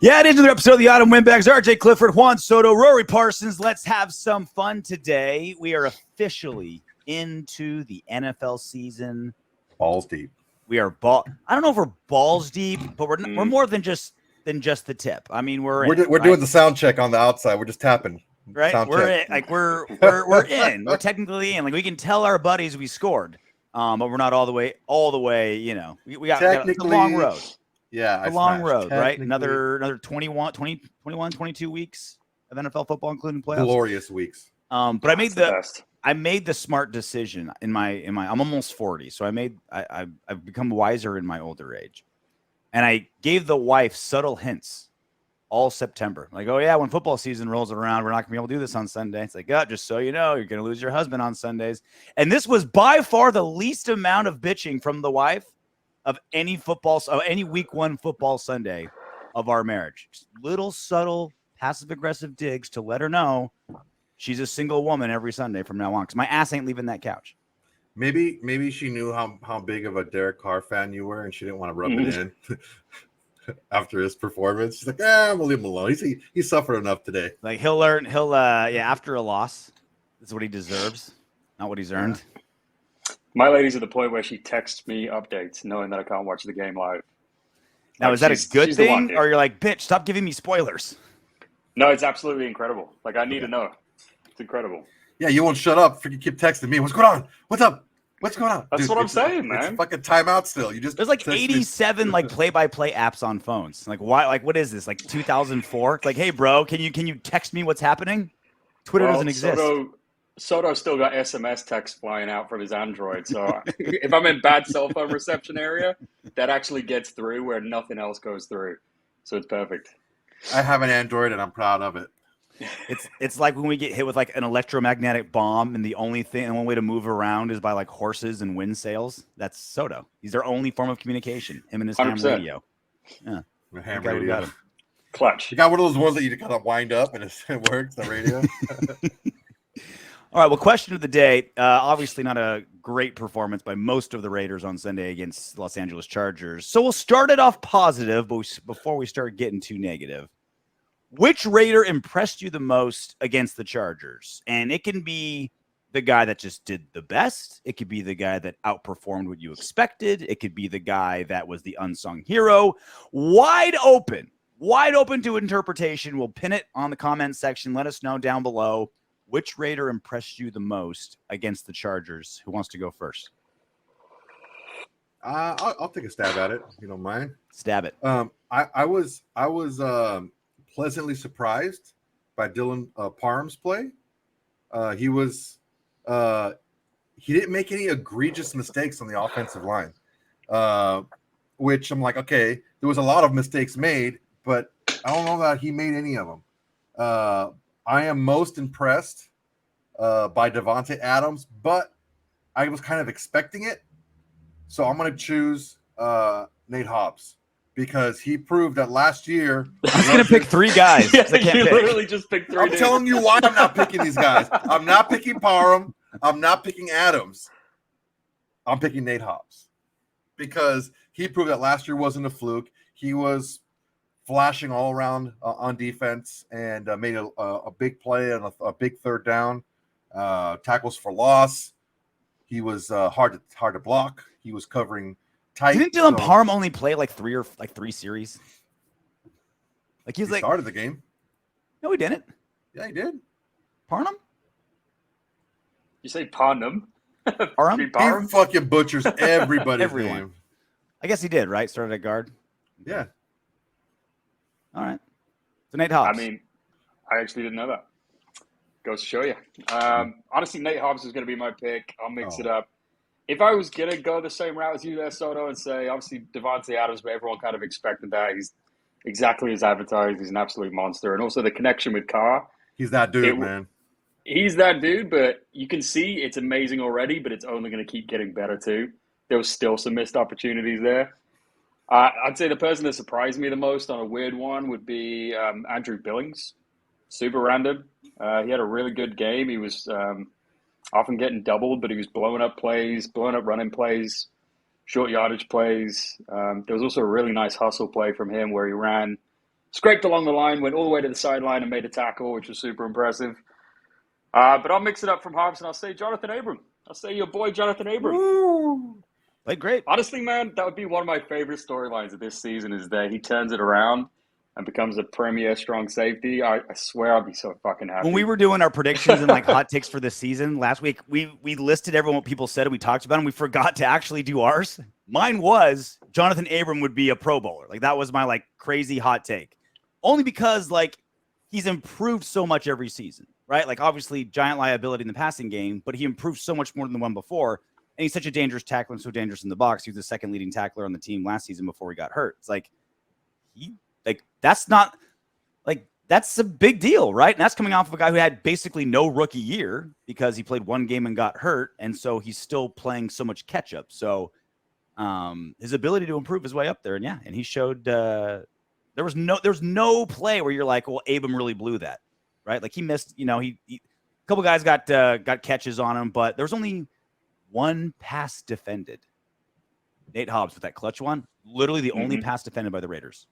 Yeah, it is another episode of the Autumn Windbags. RJ Clifford, Juan Soto, Rory Parsons. Let's have some fun today. We are officially into the NFL season. Balls deep. We are I don't know if we're balls deep, but we're more than just the tip. I mean, we're doing the sound check on the outside. We're just tapping. Right? Sound we're check. in, like we're in. We're technically in. Like we can tell our buddies we scored, but we're not all the way. You know, we got it's a long road. Yeah, a long road, right? Another 22 weeks of NFL football, including playoffs. Glorious weeks. But I made the smart decision in my. I'm almost 40, so I've become wiser in my older age, and I gave the wife subtle hints all September. Like, oh yeah, when football season rolls around, we're not gonna be able to do this on Sunday. It's like, just so you know, you're gonna lose your husband on Sundays. And this was by far the least amount of bitching from the wife of any week one football Sunday of our marriage. Just little subtle passive aggressive digs to let her know she's a single woman every Sunday from now on, because my ass ain't leaving that couch. Maybe she knew how big of a Derek Carr fan you were, and she didn't want to rub it in after his performance. She's like, I'm gonna leave him alone. He suffered enough today. Like he'll after a loss, this is what he deserves, not what he's earned. My lady's at the point where she texts me updates knowing that I can't watch the game live. Now, is that a good thing, or you're like, bitch, stop giving me spoilers? No, it's absolutely incredible. Like, I need to know. It's incredible. Yeah, you won't shut up. You keep texting me. What's going on? What's up? What's going on? That's what I'm saying, man. It's fucking timeout still. There's like 87 like play-by-play apps on phones. Like, why? Like, what is this? Like 2004? Like, hey, bro, can you text me what's happening? Twitter doesn't exist. Soto still got SMS texts flying out from his Android. So if I'm in bad cell phone reception area, that actually gets through where nothing else goes through. So it's perfect. I have an Android and I'm proud of it. It's like when we get hit with like an electromagnetic bomb and the only way to move around is by like horses and wind sails. That's Soto. He's their only form of communication. Him and his ham 100%. radio. Yeah. Ham radio. Got him. Clutch. You got one of those ones that you kind of wind up and it works, the radio. All right, well, question of the day. Obviously not a great performance by most of the Raiders on Sunday against Los Angeles Chargers. So we'll start it off positive, but before we start getting too negative, which Raider impressed you the most against the Chargers? And it can be the guy that just did the best. It could be the guy that outperformed what you expected. It could be the guy that was the unsung hero. Wide open to interpretation. We'll pin it on the comment section. Let us know down below. Which Raider impressed you the most against the Chargers? Who wants to go first? I'll take a stab at it, if you don't mind. Stab it. I was pleasantly surprised by Dylan Parham's play. He didn't make any egregious mistakes on the offensive line, which I'm like, okay, there was a lot of mistakes made, but I don't know that he made any of them. I am most impressed by Davate Adams, but I was kind of expecting it. So I'm going to choose Nate Hobbs because he proved that last year. He's going to pick three guys. Yeah, you literally just picked three. I'm telling you why I'm not picking these guys. I'm not picking Parham. I'm not picking Adams. I'm picking Nate Hobbs because he proved that last year wasn't a fluke. He was flashing all around on defense and made a big play and a big third down, tackles for loss. He was hard to block. He was covering tight. Didn't Dylan Parham only play like three series? Like he started the game. No, he didn't. Yeah, he did. Parham? You say Parham? Parham? He fucking butchers everybody's name. I guess he did, right? Started at guard. Yeah. All right. So Nate Hobbs. I mean, I actually didn't know that. Goes to show you. Honestly, Nate Hobbs is going to be my pick. I'll mix it up. If I was going to go the same route as you there, Soto, and say, obviously, Davate Adams, but everyone kind of expected that. He's exactly as advertised. He's an absolute monster. And also the connection with Carr. He's that dude, man. He's that dude, but you can see it's amazing already, but it's only going to keep getting better too. There was still some missed opportunities there. I'd say the person that surprised me the most on a weird one would be Andrew Billings. Super random. He had a really good game. He was often getting doubled, but he was blowing up running plays, short yardage plays. There was also a really nice hustle play from him where he ran Scraped along the line, went all the way to the sideline and made a tackle, which was super impressive. But I'll mix it up from Hobbs and I'll say Johnathan Abram. I'll say your boy Johnathan Abram. Woo. Played great. Honestly, man, that would be one of my favorite storylines of this season is that he turns it around and becomes a premier strong safety. I swear I'd be so fucking happy. When we were doing our predictions and like hot takes for this season last week, we listed everyone what people said and we talked about them. We forgot to actually do ours. Mine was Johnathan Abram would be a Pro Bowler. Like that was my like crazy hot take. Only because like he's improved so much every season, right? Like obviously giant liability in the passing game, but he improved so much more than the one before. And he's such a dangerous tackler and so dangerous in the box. He was the second leading tackler on the team last season before he got hurt. It's like that's not like that's a big deal, right? And that's coming off of a guy who had basically no rookie year because he played one game and got hurt, and so he's still playing so much catch up. So his ability to improve is way up there, and he showed there's no play where you're like, well, Abram really blew that, right? Like he missed, he a couple guys got catches on him, but there was only one pass defended. Nate Hobbs with that clutch one, literally the only pass defended by the Raiders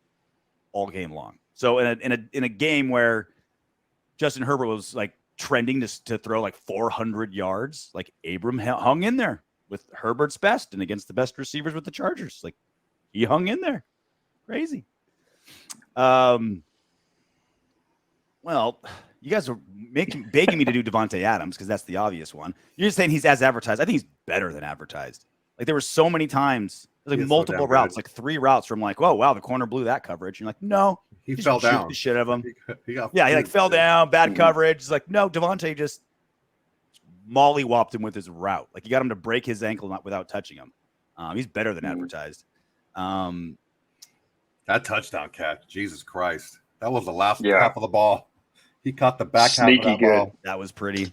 all game long. So in a game where Justin Herbert was like trending to throw like 400 yards, like Abram hung in there with Herbert's best and against the best receivers with the Chargers. Like he hung in there. Crazy. Well, you guys are begging me to do Davate Adams because that's the obvious one. You're just saying he's as advertised. I think he's better than advertised. Like there were so many times, like multiple routes, like 3 routes from like, oh wow, the corner blew that coverage. And you're like, no, he fell down. The shit of him. He like fell down, bad coverage. It's like no, Davante just mollywopped him with his route. Like you got him to break his ankle without touching him. He's better than advertised. That touchdown catch, Jesus Christ, that was the last half of the ball. He caught the back half of that ball. That was pretty.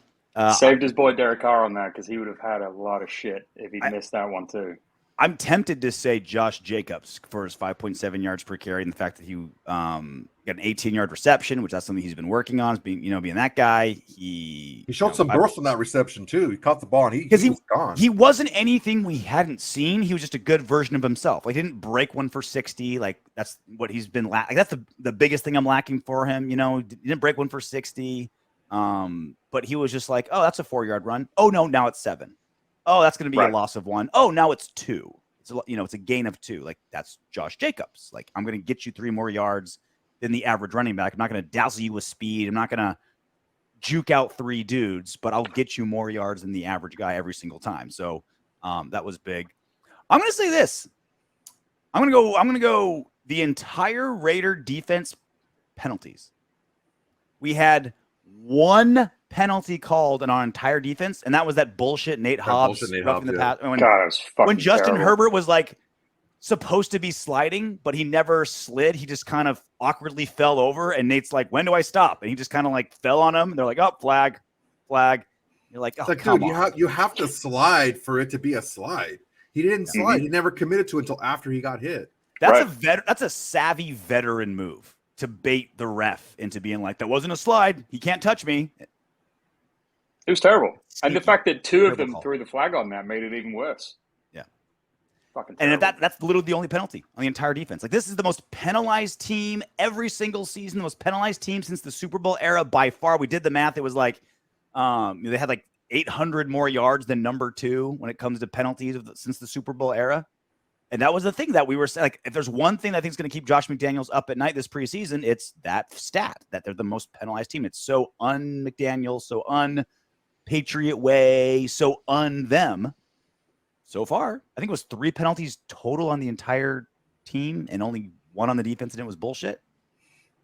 Saved his boy Derek Carr on that because he would have had a lot of shit if he missed that one too. I'm tempted to say Josh Jacobs for his 5.7 yards per carry and the fact that he got an 18-yard reception, which that's something he's been working on, is being that guy. He showed some burst on that reception too. He caught the ball and he was gone. He wasn't anything we hadn't seen. He was just a good version of himself. Like he didn't break one for 60. Like that's what he's been lacking. That's the biggest thing I'm lacking for him. He didn't break one for 60. But he was just like, oh, that's a 4-yard run. Oh no, now it's 7. Oh, that's going to be a loss of 1. Oh, now it's 2. It's a gain of 2. Like that's Josh Jacobs. Like I'm going to get you 3 more yards than the average running back. I'm not going to dazzle you with speed. I'm not going to juke out 3 dudes, but I'll get you more yards than the average guy every single time. So that was big. I'm going to say this. I'm going to go the entire Raider defense penalties. We had 1 penalty called in our entire defense, and that was that bullshit Nate Hobbs roughing the pass. When Justin Herbert was like supposed to be sliding, but he never slid. He just kind of awkwardly fell over, and Nate's like, "When do I stop?" And he just kind of like fell on him. And they're like, "Oh, flag." You're like, "Oh, like, come dude, on." You have to slide for it to be a slide. He didn't slide. He never committed to it until after he got hit. That's a savvy veteran move to bait the ref into being like, "That wasn't a slide. He can't touch me." It was terrible. Sneaky. And the fact that 2 of them threw the flag on that made it even worse. Yeah. Fucking and terrible. that's literally the only penalty on the entire defense. Like this is the most penalized team every single season, the most penalized team since the Super Bowl era by far. We did the math. It was like they had like 800 more yards than number 2 when it comes to penalties since the Super Bowl era. And that was the thing that we were saying. Like, if there's one thing that I think is going to keep Josh McDaniels up at night this preseason, it's that stat that they're the most penalized team. It's so un-McDaniels, so un-Patriot way, so un-them. So far, I think it was 3 penalties total on the entire team and only 1 on the defense, and it was bullshit.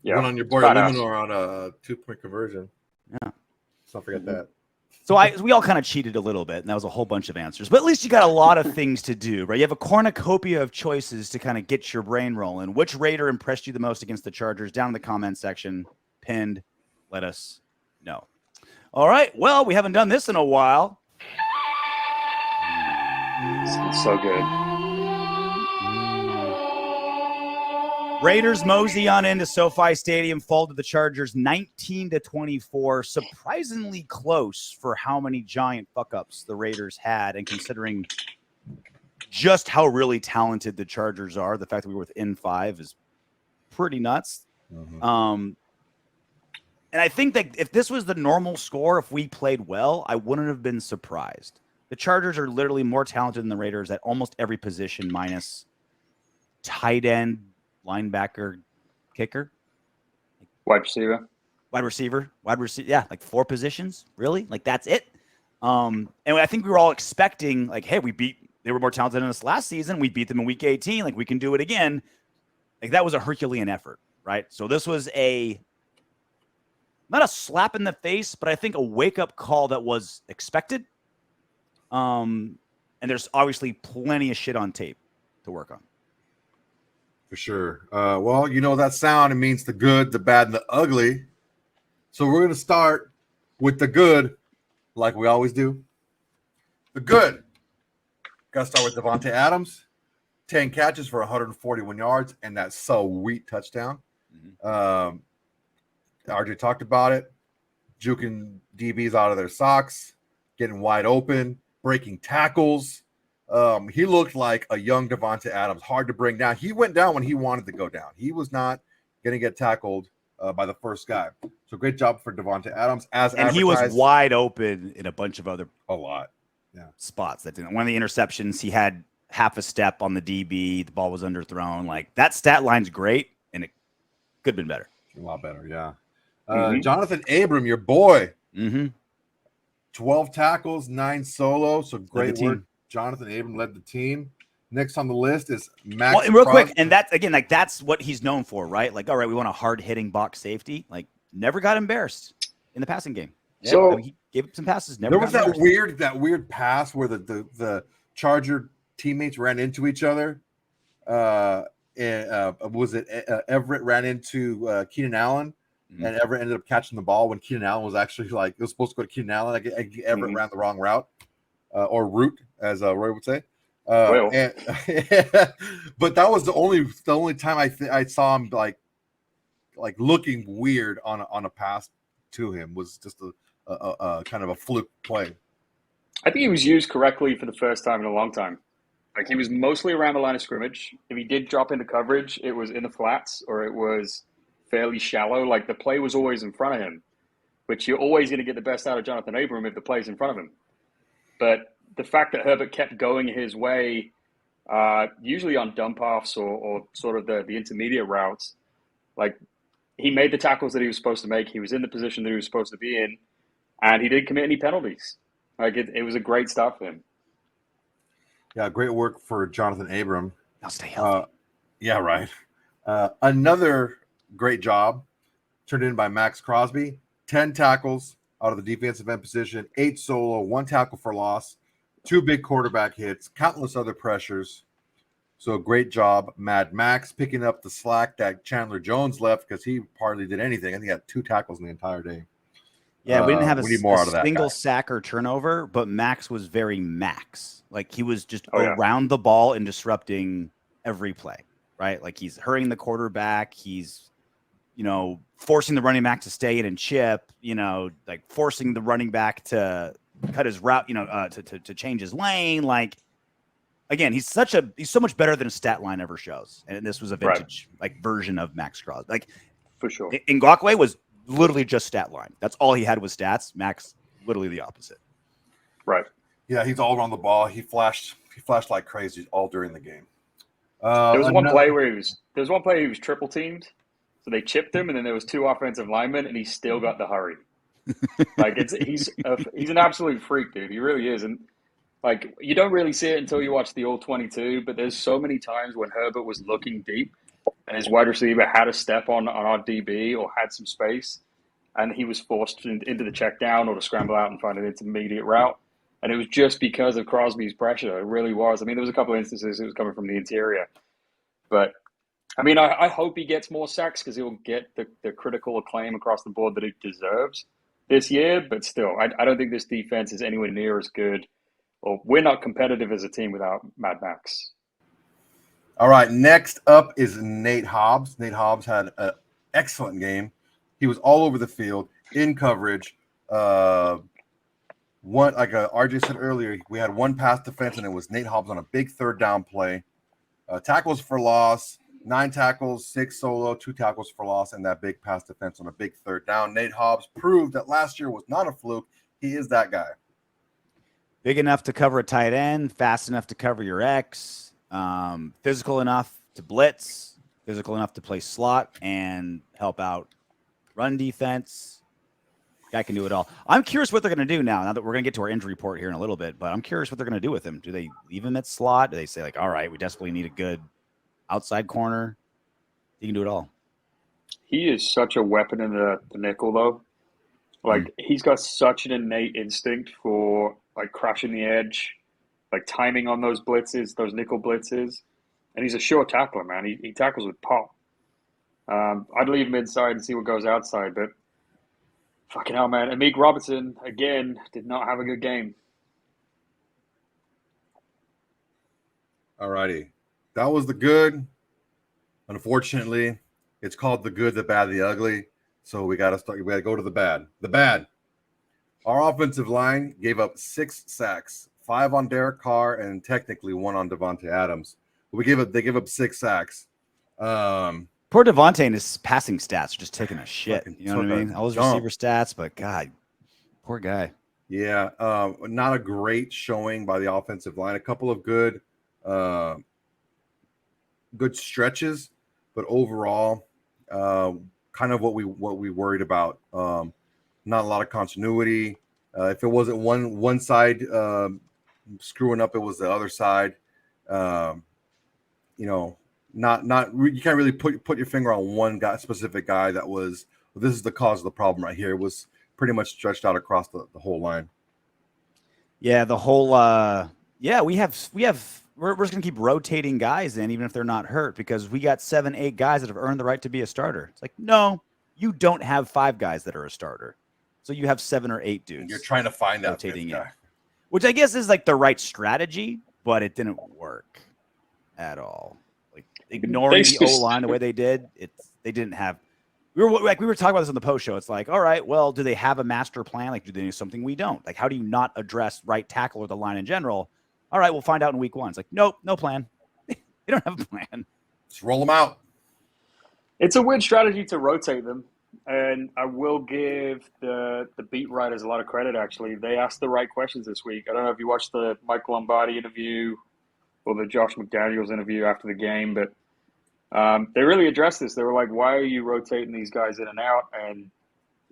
Yeah. 1 on your boy Luminor on a 2-point conversion. Yeah. Let's not forget that. So we all kind of cheated a little bit, and that was a whole bunch of answers. But at least you got a lot of things to do, right? You have a cornucopia of choices to kind of get your brain rolling. Which Raider impressed you the most against the Chargers? Down in the comment section, pinned. Let us know. All right. Well, we haven't done this in a while. It's so good. Raiders mosey on into SoFi Stadium, fall to the Chargers 19-24. Surprisingly close for how many giant fuck-ups the Raiders had, and considering just how really talented the Chargers are, the fact that we were within 5 is pretty nuts. And I think that if this was the normal score, if we played well, I wouldn't have been surprised. The Chargers are literally more talented than the Raiders at almost every position, minus tight end, linebacker, kicker, Wide receiver. Yeah, like 4 positions, really. Like that's it. And I think we were all expecting, like, hey, they were more talented than us last season. We beat them in week 18. Like, we can do it again. Like, that was a Herculean effort, right? So this was not a slap in the face, but I think a wake-up call that was expected. And there's obviously plenty of shit on tape to work on. For sure. Well, you know that sound. It means the good, the bad, and the ugly. So we're going to start with the good, like we always do. The good. Got to start with Davate Adams. 10 catches for 141 yards and that sweet touchdown. RJ talked about it. Juking DBs out of their socks, getting wide open, breaking tackles. He looked like a young Davate Adams, hard to bring down. He went down when he wanted to go down. He was not going to get tackled by the first guy. So great job for Davate Adams. And he was wide open in a bunch of other spots. That didn't. One of the interceptions, he had half a step on the DB. The ball was underthrown. Like, that stat line's great, and it could have been better. A lot better, yeah. Johnathan Abram, your boy. 12 tackles, 9 solo. So great work. Johnathan Abram led the team. Next on the list is Maxx. Well, and real quick, and that's again, like, that's what he's known for, right? Like, all right, we want a hard-hitting box safety. Like, never got embarrassed in the passing game. So I mean, he gave up some passes. Never. There was that weird pass where the Charger teammates ran into each other. Was it Everett ran into Keenan Allen, and Everett ended up catching the ball when Keenan Allen was actually like, it was supposed to go to Keenan Allen. Everett ran the wrong route, or route, as Roy would say. But that was the only time I saw him like looking weird on a pass to him. Was just a kind of a fluke play. I think he was used correctly for the first time in a long time. Like, he was mostly around the line of scrimmage. If he did drop into coverage, it was in the flats or it was fairly shallow. Like, the play was always in front of him, which you're always going to get the best out of Johnathan Abram if the play's in front of him. But the fact that Herbert kept going his way, usually on dump offs or sort of the intermediate routes, like, he made the tackles that he was supposed to make. He was in the position that he was supposed to be in, and he didn't commit any penalties. Like, it was a great start for him. Yeah, great work for Johnathan Abram. Now stay healthy. Yeah, right. Another great job turned in by Maxx Crosby. 10 tackles out of the defensive end position, 8 solo, 1 tackle for loss, 2 big quarterback hits, countless other pressures. So great job, Mad Max, picking up the slack that Chandler Jones left because he hardly did anything. I think he had 2 tackles in the entire day. Yeah, we didn't have a single sack or turnover, but Max was very Max. Like, he was just around the ball and disrupting every play, right? Like, he's hurrying the quarterback. He's, forcing the running back to stay in and chip, like forcing the running back to cut his route, to change his lane. Like, again, he's so much better than a stat line ever shows. And this was a vintage version of Maxx Crosby. Like, for sure. Ngakoue was literally just stat line. That's all he had was stats. Max, literally the opposite. Right. Yeah, he's all around the ball. He flashed like crazy all during the game. There was one play where he was triple teamed. So they chipped him, and then there was 2 offensive linemen, and he still got the hurry. Like, he's an absolute freak, dude. He really is. And, like, you don't really see it until you watch the All-22, but there's so many times when Herbert was looking deep and his wide receiver had a step on our DB or had some space, and he was forced into the check down or to scramble out and find an intermediate route. And it was just because of Crosby's pressure. It really was. I mean, there was a couple of instances it was coming from the interior. But, I mean, I hope he gets more sacks because he'll get the critical acclaim across the board that he deserves this year. But still, I don't think this defense is anywhere near as good. Or we're not competitive as a team without Mad Max. All right, next up is Nate Hobbs. Nate Hobbs had an excellent game. He was all over the field, in coverage. RJ said earlier, we had 1 pass defense, and it was Nate Hobbs on a big 3rd down play. Tackles for loss, 9 tackles, 6 solo, 2 tackles for loss, and that big pass defense on a big third down. Nate Hobbs proved that last year was not a fluke. He is that guy. Big enough to cover a tight end, fast enough to cover your X, physical enough to blitz, physical enough to play slot and help out run defense. Guy can do it all. I'm curious what they're going to do now that we're going to get to our injury report here in a little bit, but I'm curious what they're going to do with him. Do they leave him at slot? Do they say, like, all right, we desperately need a good outside corner? He can do it all. He is such a weapon in the nickel, though. Like, he's got such an innate instinct for, like, crashing the edge, like, timing on those blitzes, those nickel blitzes. And he's a sure tackler, man. He tackles with pop. I'd leave him inside and see what goes outside, but fucking hell, man. Amik Robertson, again, did not have a good game. All righty. That was the good. Unfortunately, it's called the good, the bad, the ugly. So we got to go to the bad. The bad. Our offensive line gave up 6 sacks, 5 on Derek Carr, and technically 1 on Davate Adams. They gave up 6 sacks. Poor Davante and his passing stats are just taking a shit. You know what I mean? All his receiver stats, but God, poor guy. Yeah, not a great showing by the offensive line. A couple of good stretches, but overall, kind of what we worried about. Not a lot of continuity. If it wasn't one side screwing up, it was the other side. You can't really put your finger on one specific guy that was, well, this is the cause of the problem right here. It was pretty much stretched out across the whole line. Yeah, the whole we're just gonna keep rotating guys in, even if they're not hurt, because we got 7-8 guys that have earned the right to be a starter. It's like, no, you don't have 5 guys that are a starter. So you have 7 or 8 dudes. You're trying to find that rotating guy. in, which I guess is like the right strategy, but it didn't work at all. Like ignoring the O-line the way they did, they didn't have. We were talking about this on the post show. It's like, all right, well, do they have a master plan? Like, do they do something we don't? Like, how do you not address right tackle or the line in general? All right, we'll find out in week 1. It's like, nope, no plan. They don't have a plan. Just roll them out. It's a weird strategy to rotate them. And I will give the beat writers a lot of credit, actually. They asked the right questions this week. I don't know if you watched the Mike Lombardi interview or the Josh McDaniels interview after the game, but they really addressed this. They were like, why are you rotating these guys in and out? And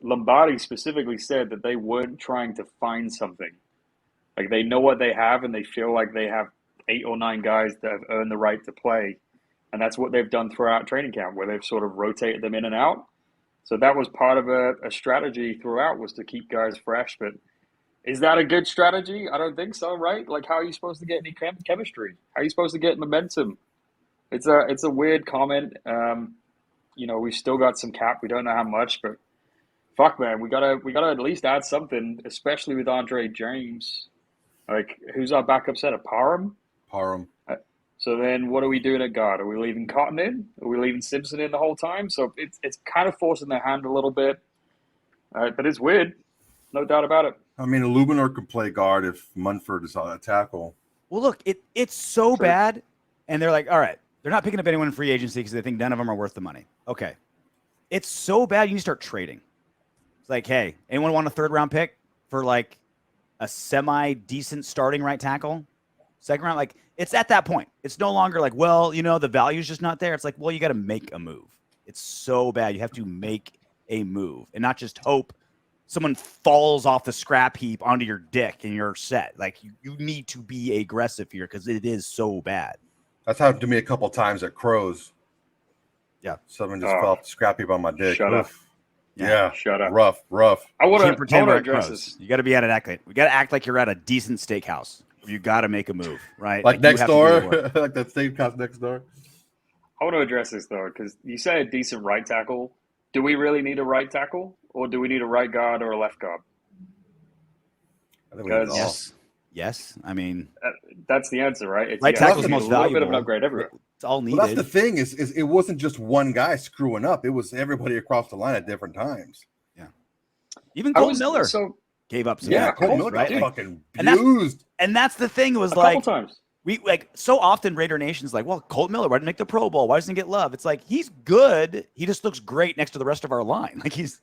Lombardi specifically said that they weren't trying to find something. Like, they know what they have, and they feel like they have 8 or 9 guys that have earned the right to play. And that's what they've done throughout training camp, where they've sort of rotated them in and out. So that was part of a strategy throughout, was to keep guys fresh. But is that a good strategy? I don't think so, right? Like, how are you supposed to get any chemistry? How are you supposed to get momentum? It's a weird comment. We've still got some cap. We don't know how much, but fuck, man, we gotta at least add something, especially with Andre James. Like, who's our backup center? Parham. So then what are we doing at guard? Are we leaving Cotton in? Are we leaving Simpson in the whole time? So it's kind of forcing their hand a little bit. But it's weird. No doubt about it. I mean, Illuminor could play guard if Munford is on that tackle. Well, look, it's so bad. And they're like, all right, they're not picking up anyone in free agency because they think none of them are worth the money. Okay. It's so bad, you need to start trading. It's like, hey, anyone want a 3rd-round pick for like a semi-decent starting right tackle? 2nd round, like, it's at that point. It's no longer like, well, the value's just not there. It's like, well, you got to make a move. It's so bad. You have to make a move and not just hope someone falls off the scrap heap onto your dick and you're set. Like, you need to be aggressive here because it is so bad. That's happened to me a couple of times at Crows. Yeah. Someone just fell off the scrap heap on my dick. Shut up. Yeah. Shut up. Rough. I want to pretend we're at address Crows. this. You got to be at an act. We got to act like you're at a decent steakhouse. You got to make a move, right? Like next door, like that steakhouse next door. I want to address this, though, because you say a decent right tackle. Do we really need a right tackle, or do we need a right guard or a left guard? I think we need it all. Yes. I mean, that's the answer, right? It's, right tackle is most a valuable. little bit of an upgrade everywhere. It's all needed. Well, that's the thing is it wasn't just one guy screwing up. It was everybody across the line at different times. Yeah. Even Cole Miller. So gave up some Cole tackles, Miller right? got fucking and abused. And that's the thing, was a like, couple times. We like so often Raider Nation's like, well, Colt Miller, why didn't he make the Pro Bowl? Why doesn't he get love? It's like he's good. He just looks great next to the rest of our line. Like he's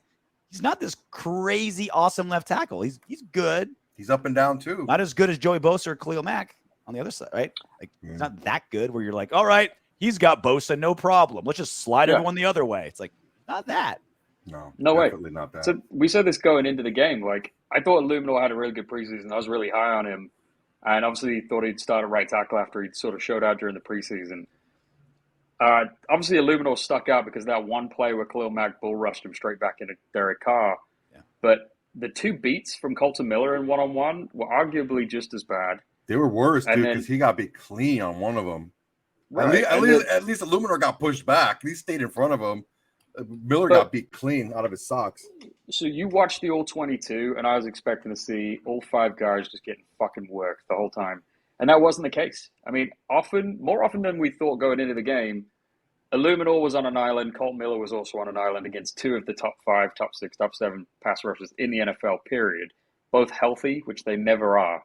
not this crazy awesome left tackle. He's good. He's up and down too. Not as good as Joey Bosa or Khalil Mack on the other side, right? Like he's not that good where you're like, all right, he's got Bosa, no problem. Let's just slide everyone the other way. It's like not that. No way. Definitely not that. So we said this going into the game. Like I thought Illuminor had a really good preseason. I was really high on him. And obviously thought he'd start at right tackle after he'd sort of showed out during the preseason. Obviously, Illuminor stuck out because that one play where Khalil Mack bull rushed him straight back into Derek Carr. Yeah. But the two beats from Colton Miller in one-on-one were arguably just as bad. They were worse, dude, because he got beat clean on one of them. Right. At least Illuminor got pushed back. He stayed in front of him. Miller got beat clean out of his socks. So you watched the All-22, and I was expecting to see all five guys just getting fucking worked the whole time. And that wasn't the case. I mean, more often than we thought going into the game, Illuminor was on an island. Colt Miller was also on an island against two of the top 5, top 6, top 7 pass rushers in the NFL, period. Both healthy, which they never are.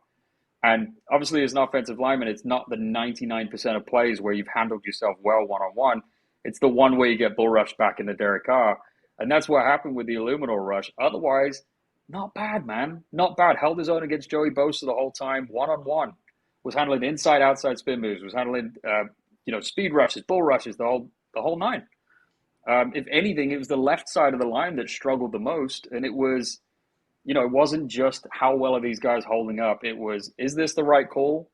And obviously, as an offensive lineman, it's not the 99% of plays where you've handled yourself well one-on-one. It's the one where you get bull rushed back into Derek Carr. And that's what happened with the Illuminor rush. Otherwise, not bad, man. Not bad. Held his own against Joey Bosa the whole time, one-on-one. Was handling inside, outside spin moves. Was handling, speed rushes, bull rushes, the whole nine. If anything, it was the left side of the line that struggled the most. And it was, it wasn't just how well are these guys holding up. It was, is this the right call?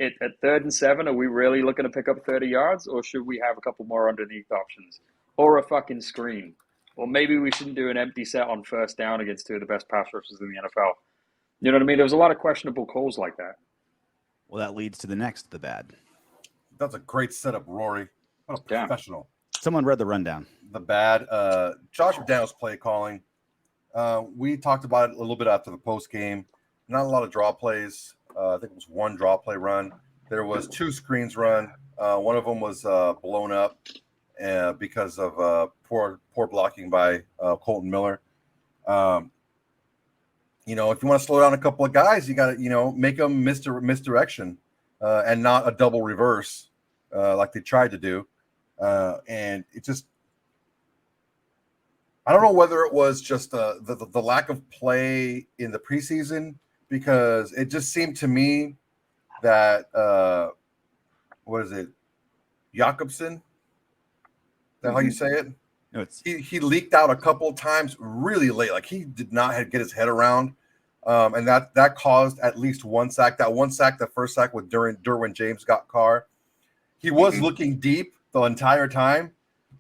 At 3rd and 7, are we really looking to pick up 30 yards? Or should we have a couple more underneath options? Or a fucking screen? Or maybe we shouldn't do an empty set on 1st down against two of the best pass rushers in the NFL. You know what I mean? There was a lot of questionable calls like that. Well, that leads to the bad. That's a great setup, Rory. What a professional. Someone read the rundown. The bad. Josh McDaniels play calling. We talked about it a little bit after the post game. Not a lot of draw plays. I think it was one draw play run. There was 2 screens run. One of them was blown up because of poor blocking by Colton Miller. If you want to slow down a couple of guys, you got to make them misdirection and not a double reverse like they tried to do. And it just, I don't know whether it was just the lack of play in the preseason, because it just seemed to me that what is it, Jakobsen? Is that how you say it? No, he leaked out a couple of times really late. Like he did not get his head around, and that caused at least one sack. That one sack, the first sack with Derwin James got Carr. He was looking deep the entire time,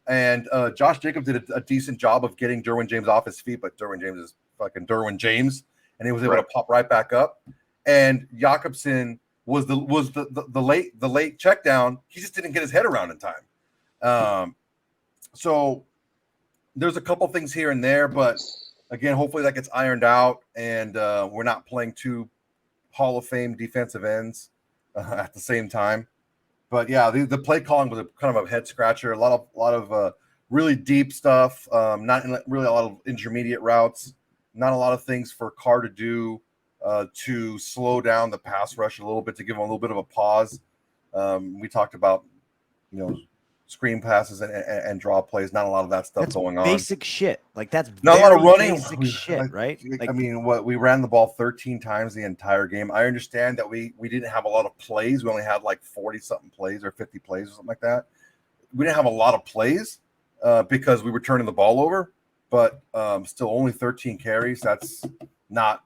and Josh Jacobs did a decent job of getting Derwin James off his feet, but Derwin James is fucking Derwin James, and he was able to pop right back up. And Jakobsen was the late check down. He just didn't get his head around in time. So there's a couple things here and there, but again, hopefully that gets ironed out, and we're not playing 2 Hall of Fame defensive ends at the same time. But yeah, the play calling was kind of a head scratcher. A lot of really deep stuff. Not really a lot of intermediate routes. Not a lot of things for Carr to do to slow down the pass rush a little bit, to give him a little bit of a pause. We talked about, screen passes and draw plays. Not a lot of that stuff going on. Basic shit. Like that's not a lot of running. Basic shit, right? Like, I mean, we ran the ball 13 times the entire game. I understand that we didn't have a lot of plays. We only had like 40 something plays or 50 plays or something like that. We didn't have a lot of plays because we were turning the ball over, but still only 13 carries. That's not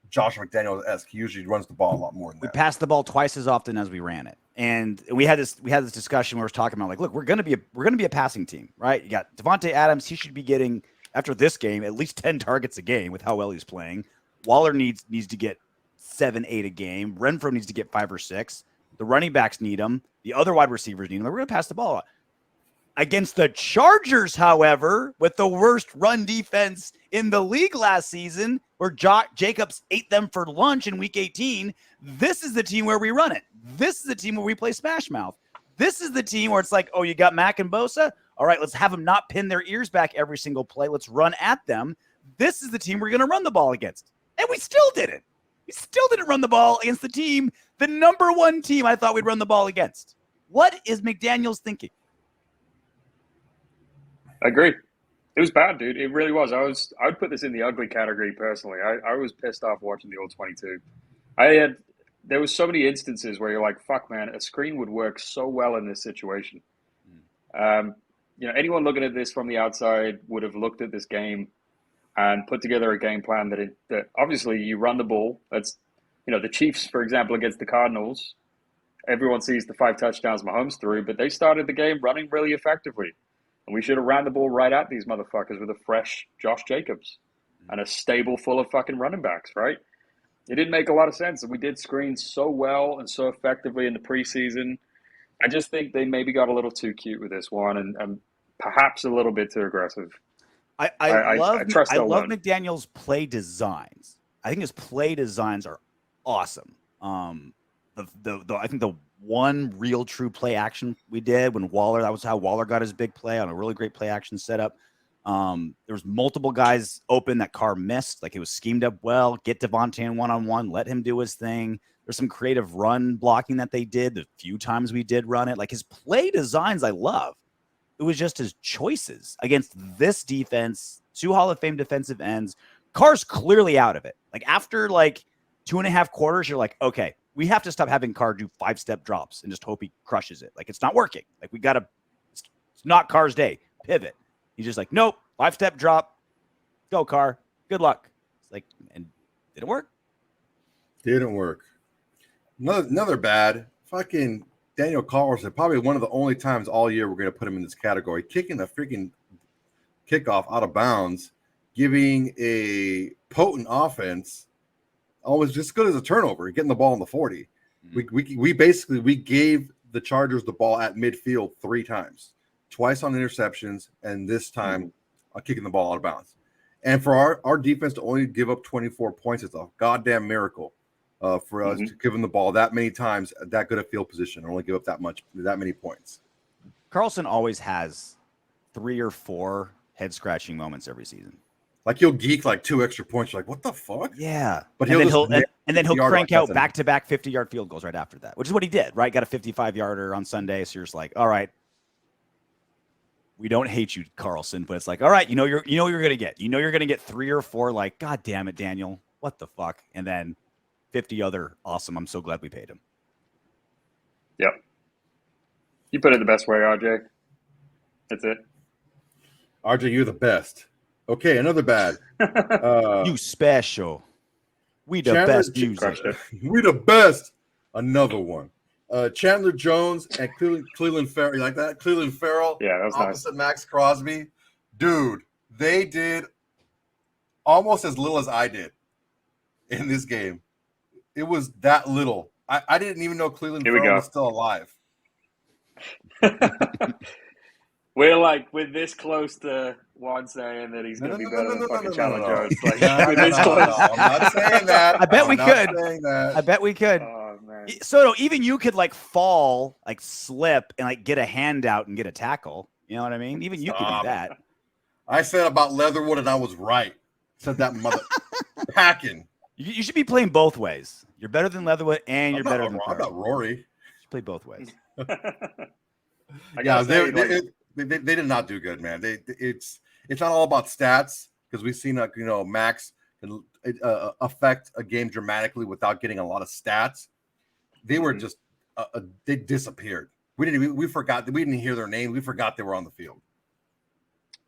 Josh McDaniels-esque. He usually runs the ball a lot more than that. We passed the ball twice as often as we ran it. And we had this discussion where we were talking about, like, look, we're gonna be a passing team, right? You got Davate Adams, he should be getting, after this game, at least 10 targets a game with how well he's playing. Waller needs to get 7, 8 a game. Renfrow needs to get 5 or 6. The running backs need them. The other wide receivers need them. We're gonna pass the ball. Against the Chargers, however, with the worst run defense in the league last season, where Jacobs ate them for lunch in Week 18, this is the team where we run it. This is the team where we play smash mouth. This is the team where it's like, oh, you got Mack and Bosa? All right, let's have them not pin their ears back every single play. Let's run at them. This is the team we're going to run the ball against. And we still did it. We still didn't run the ball against the number one team I thought we'd run the ball against. What is McDaniels thinking? I agree. It was bad, dude. It really was. I'd put this in the ugly category personally. I was pissed off watching the all-22. There was so many instances where you're like, fuck, man, a screen would work so well in this situation. Anyone looking at this from the outside would have looked at this game and put together a game plan that obviously you run the ball. That's, the Chiefs, for example, against the Cardinals. Everyone sees the 5 touchdowns Mahomes threw, but they started the game running really effectively. And we should have ran the ball right at these motherfuckers with a fresh Josh Jacobs and a stable full of fucking running backs, right? It didn't make a lot of sense. And we did screen so well and so effectively in the preseason. I just think they maybe got a little too cute with this one and perhaps a little bit too aggressive. I love McDaniels' play designs. I think his play designs are awesome. I think the one real true play action we did when that was how Waller got his big play on a really great play action setup. There was multiple guys open that Carr missed. Like, it was schemed up well. Get Davante in one-on-one, let him do his thing. There's some creative run blocking that they did the few times we did run it. Like, his play designs I love. It was just his choices against this defense, 2 Hall of Fame defensive ends. Carr's clearly out of it. Like, after 2.5 quarters, you're like, okay, we have to stop having Carr do 5-step drops and just hope he crushes it. Like, it's not working. Like, it's not Carr's day. Pivot. He's just like, nope, 5-step drop. Go, Carr. Good luck. It's like, and did it work? Didn't work. Another bad fucking Daniel Carlson, probably one of the only times all year we're going to put him in this category, kicking a freaking kickoff out of bounds, giving a potent offense almost just as good as a turnover, getting the ball in the 40. Mm-hmm. We gave the Chargers the ball at midfield 3 times, twice on interceptions, and this time kicking the ball out of bounds. And for our defense to only give up 24 points, it's a goddamn miracle for us to give them the ball that many times, that good a field position, and only give up that many points. Carlson always has 3 or 4 head-scratching moments every season. Like, you'll geek 2 extra points. You're like, what the fuck? Yeah. But then he'll crank out back-to-back 50-yard field goals right after that, which is what he did, right? Got a 55-yarder on Sunday. So you're just like, all right, we don't hate you, Carlson, but it's like, all right, you're going to get. You're going to get 3 or 4, like, God damn it, Daniel. What the fuck? And then 50 other awesome. I'm so glad we paid him. Yep. You put it the best way, RJ. That's it. RJ, you're the best. Okay, another bad. You special. We the Chandler, best music. We the best. Another one. Chandler Jones and Clelin Ferrell. You like that? Clelin Ferrell. Yeah, that was opposite nice. Maxx Crosby. Dude, they did almost as little as I did in this game. It was that little. I didn't even know Clelin Ferrell was still alive. We're this close to Juan saying that he's going to be better than fucking Chandler Jones. We're this close. I'm not saying that. I bet we could. Oh, man. Soto, even you could fall, slip, and get a hand out and get a tackle. You know what I mean? Even you could do that. I said about Leatherwood, and I was right. Said that mother packing. You should be playing both ways. You're better than Leatherwood, and you're better than I'm not Rory. You should play both ways. Yeah, they did not do good, man. It's not all about stats, because we've seen Maxx can affect a game dramatically without getting a lot of stats. They were just they disappeared. We forgot. We didn't hear their name. We forgot they were on the field.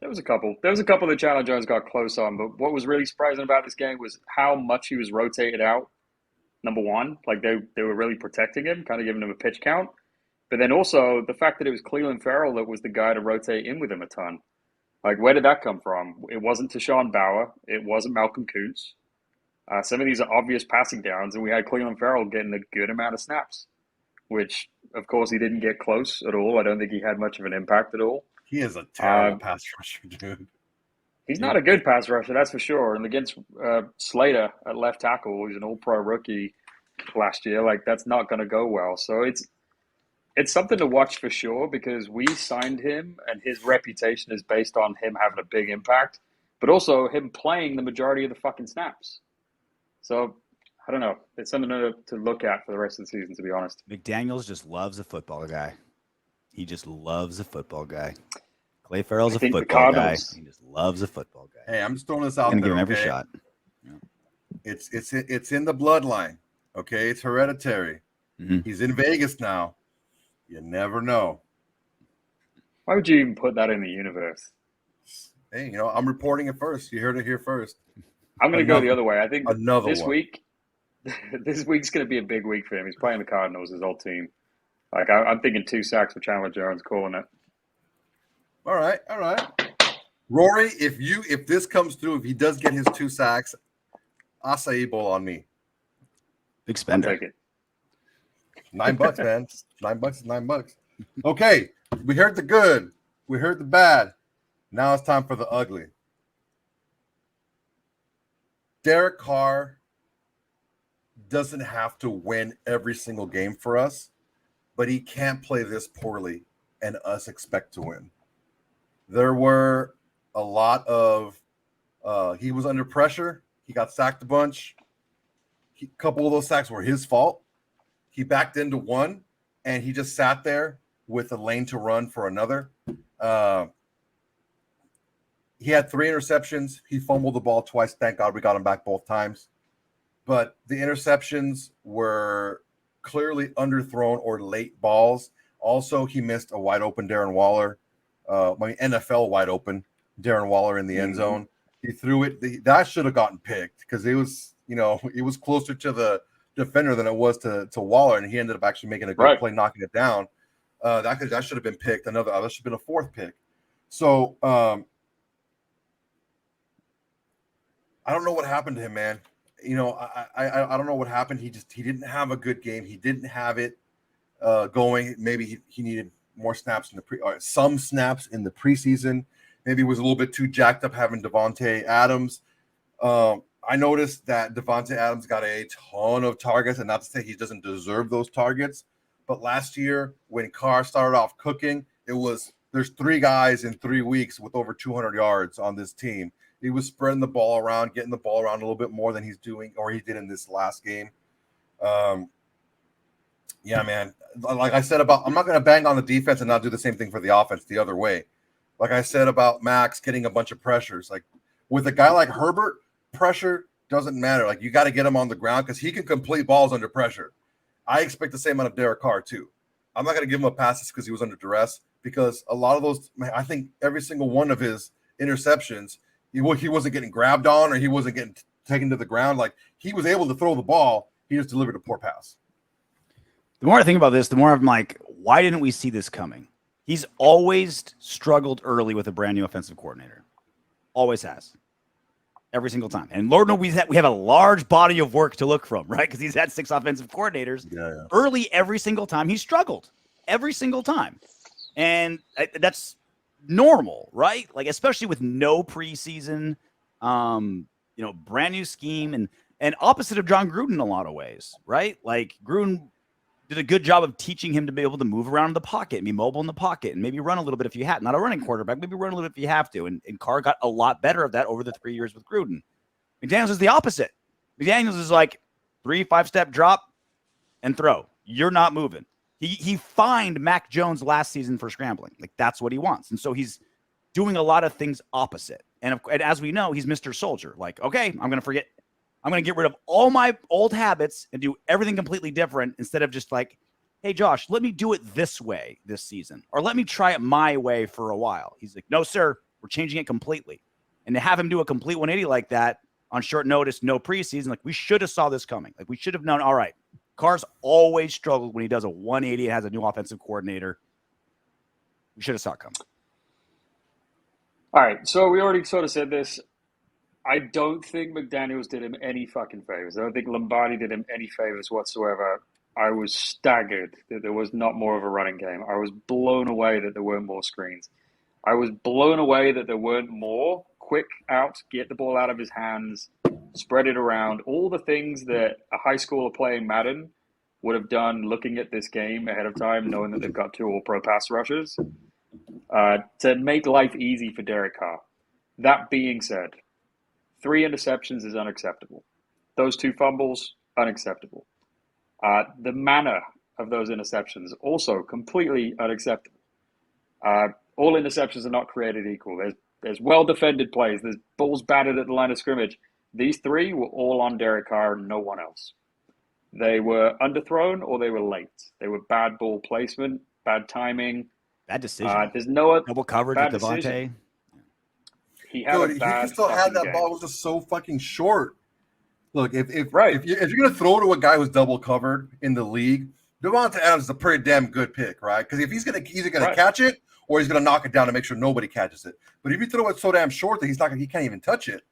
There was a couple that Chandler Jones got close on, but what was really surprising about this game was how much he was rotated out. Number one, they were really protecting him, kind of giving him a pitch count. But then also the fact that it was Clelin Ferrell that was the guy to rotate in with him a ton. Where did that come from? It wasn't Tashawn Bauer. It wasn't Malcolm Kuntz. Some of these are obvious passing downs, and we had Clelin Ferrell getting a good amount of snaps, which, of course, he didn't get close at all. I don't think he had much of an impact at all. He is a terrible pass rusher, dude. He's not a good pass rusher, that's for sure. And against Slater at left tackle, who's an all-pro rookie last year, that's not going to go well. So it's something to watch for sure, because we signed him and his reputation is based on him having a big impact, but also him playing the majority of the fucking snaps. So I don't know. It's something to look at for the rest of the season, to be honest. McDaniels just loves a football guy. He just loves a football guy. Clay Ferrell's a football guy. He just loves a football guy. Hey, I'm just throwing this out I'm there. gonna give him every okay? shot. It's in the bloodline. Okay, it's hereditary. Mhm. He's in Vegas now. You never know. Why would you even put that in the universe? Hey, I'm reporting it first. You heard it here first. I'm going to go the other way. I think this one. week, this week's going to be a big week for him. He's playing the Cardinals, his old team. Like I'm thinking 2 sacks for Chandler Jones, calling it. All right. Rory, if this comes through, if he does get his 2 sacks, acai bowl on me. Big spender. I'll take it. $9, man. $9 is $9. Okay, we heard the good. We heard the bad. Now it's time for the ugly. Derek Carr doesn't have to win every single game for us, but he can't play this poorly and us expect to win. There were a lot of he was under pressure. He got sacked a bunch. A couple of those sacks were his fault. He backed into one, and he just sat there with a lane to run for another. He had 3 interceptions. He fumbled the ball twice. Thank God we got him back both times. But the interceptions were clearly underthrown or late balls. Also, he missed a wide open Darren Waller. NFL wide open Darren Waller in the end zone. He threw it. That should have gotten picked because it was, it was closer to the defender than it was to Waller, and he ended up actually making a good play, knocking it down. That should have been picked. That should have been a 4th pick. So I don't know what happened to him, man. I don't know what happened. He didn't have a good game. He didn't have it going. Maybe he needed more snaps some snaps in the preseason. Maybe he was a little bit too jacked up having Davate Adams. I noticed that Davate Adams got a ton of targets, and not to say he doesn't deserve those targets, but last year when Carr started off cooking, there's 3 guys in 3 weeks with over 200 yards on this team. He was spreading the ball around, getting the ball around a little bit more than he's doing, or he did in this last game. Yeah, man. Like I said I'm not going to bang on the defense and not do the same thing for the offense the other way. Like I said about Maxx getting a bunch of pressures. Like with a guy like Herbert, pressure doesn't matter. Like you got to get him on the ground because he can complete balls under pressure. I expect the same out of Derek Carr too. I'm not going to give him a pass because he was under duress, because a lot of those, I think every single one of his interceptions, he wasn't getting grabbed on or he wasn't getting taken to the ground. Like he was able to throw the ball. He just delivered a poor pass. The more I think about this, the more I'm like, why didn't we see this coming? He's always struggled early with a brand new offensive coordinator. Always has. Every single time. And Lord knows we have a large body of work to look from, right? Because he's had 6 offensive coordinators. Yeah. Early, every single time he struggled. Every single time. And that's normal, right? Like, especially with no preseason, brand new scheme and opposite of John Gruden in a lot of ways, right? Like Gruden did a good job of teaching him to be able to move around in the pocket and be mobile in the pocket and maybe run a little bit if you have. Not a running quarterback, maybe run a little bit if you have to. And Carr got a lot better of that over the 3 years with Gruden. McDaniels is the opposite. McDaniels is like 3-5-step drop and throw. You're not moving. He fined Mac Jones last season for scrambling. Like that's what he wants. And so he's doing a lot of things opposite. And as we know, he's Mr. Soldier. Like, okay, I'm going to get rid of all my old habits and do everything completely different instead of just like, hey, Josh, let me do it this way this season, or let me try it my way for a while. He's like, no, sir, we're changing it completely. And to have him do a complete 180 like that on short notice, no preseason, like we should have saw this coming. Like we should have known, all right, Carr's always struggled when he does a 180 and has a new offensive coordinator. We should have saw it coming. All right, so we already sort of said this. I don't think McDaniels did him any fucking favors. I don't think Lombardi did him any favors whatsoever. I was staggered that there was not more of a running game. I was blown away that there weren't more screens. I was blown away that there weren't more quick out, get the ball out of his hands, spread it around. All the things that a high schooler playing Madden would have done looking at this game ahead of time, knowing that they've got 2 all-pro pass rushers, to make life easy for Derek Carr. That being said, 3 interceptions is unacceptable. Those 2 fumbles, unacceptable. The manner of those interceptions, also completely unacceptable. All interceptions are not created equal. There's well-defended plays. There's balls batted at the line of scrimmage. These three were all on Derek Carr and no one else. They were underthrown or they were late. They were bad ball placement, bad timing. Bad decision. There's no double coverage bad with Davate. decision. He had a bad he still had that game. ball. It was just so fucking short. Look, if you're gonna throw to a guy who's double covered in the league, Davate Adams is a pretty damn good pick, right? Because if he's either gonna catch it or he's gonna knock it down to make sure nobody catches it. But if you throw it so damn short that he can't even touch it,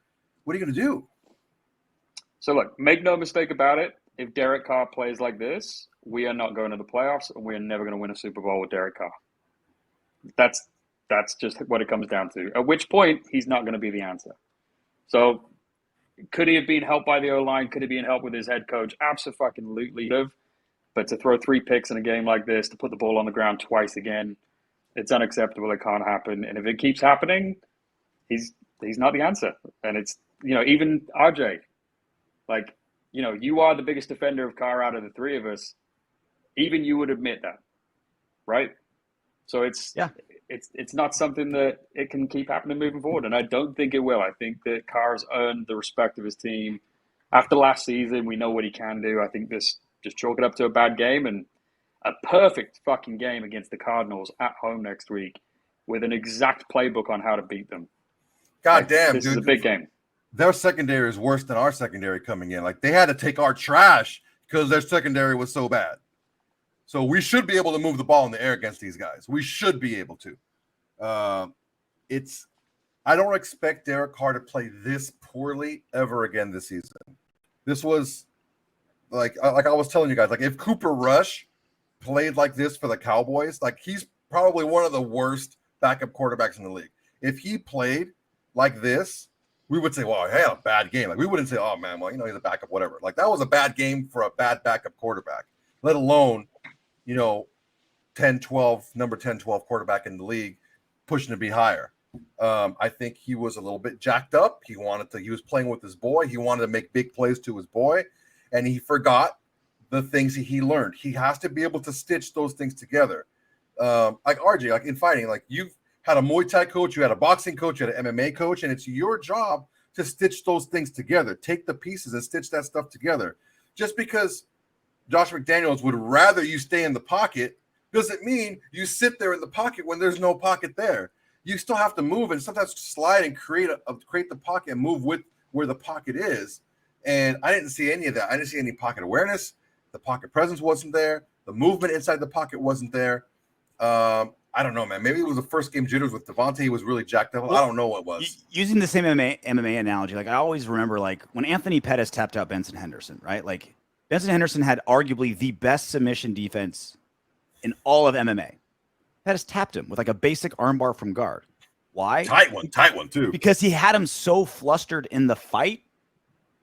what are you gonna do? So look, make no mistake about it. If Derek Carr plays like this, we are not going to the playoffs, and we are never going to win a Super Bowl with Derek Carr. That's just what it comes down to. At which point, he's not going to be the answer. So, could he have been helped by the O-line? Could he be in help with his head coach? Absolutely. But to throw 3 picks in a game like this, to put the ball on the ground twice again, it's unacceptable. It can't happen. And if it keeps happening, he's not the answer. And it's, even RJ, you are the biggest defender of Carr out of the three of us. Even you would admit that, right? So it's not something that it can keep happening moving forward, and I don't think it will. I think that Carr's earned the respect of his team. After last season, we know what he can do. I think this just chalk it up to a bad game and a perfect fucking game against the Cardinals at home next week with an exact playbook on how to beat them. God damn, this dude. is a big game. Their secondary is worse than our secondary coming in. They had to take our trash because their secondary was so bad. So we should be able to move the ball in the air against these guys. We should be able to. I don't expect Derek Carr to play this poorly ever again this season. This was like I was telling you guys, if Cooper Rush played like this for the Cowboys, he's probably one of the worst backup quarterbacks in the league. If he played like this, we would say, well, he had a bad game. We wouldn't say, oh, man, well, he's a backup, whatever. That was a bad game for a bad backup quarterback, let alone, 10-12, number 10-12 quarterback in the league pushing to be higher. I think he was a little bit jacked up. He was playing with his boy. He wanted to make big plays to his boy, and he forgot the things he learned. He has to be able to stitch those things together. Like RJ, in fighting, you've had a Muay Thai coach, you had a boxing coach, you had an MMA coach, and it's your job to stitch those things together. Take the pieces and stitch that stuff together. Just because Josh McDaniels would rather you stay in the pocket doesn't mean you sit there in the pocket when there's no pocket there. You still have to move and sometimes slide and create the pocket and move with where the pocket is. And I didn't see any of that. I didn't see any pocket awareness. The pocket presence wasn't there. The movement inside the pocket wasn't there. I don't know, man. Maybe it was the first game jitters with Davante. He was really jacked up. I don't know what it was. Using the same MMA analogy, I always remember, when Anthony Pettis tapped out Benson Henderson, right? Benson Henderson had arguably the best submission defense in all of MMA. Pettis tapped him with a basic armbar from guard. Why? Tight one too. Because he had him so flustered in the fight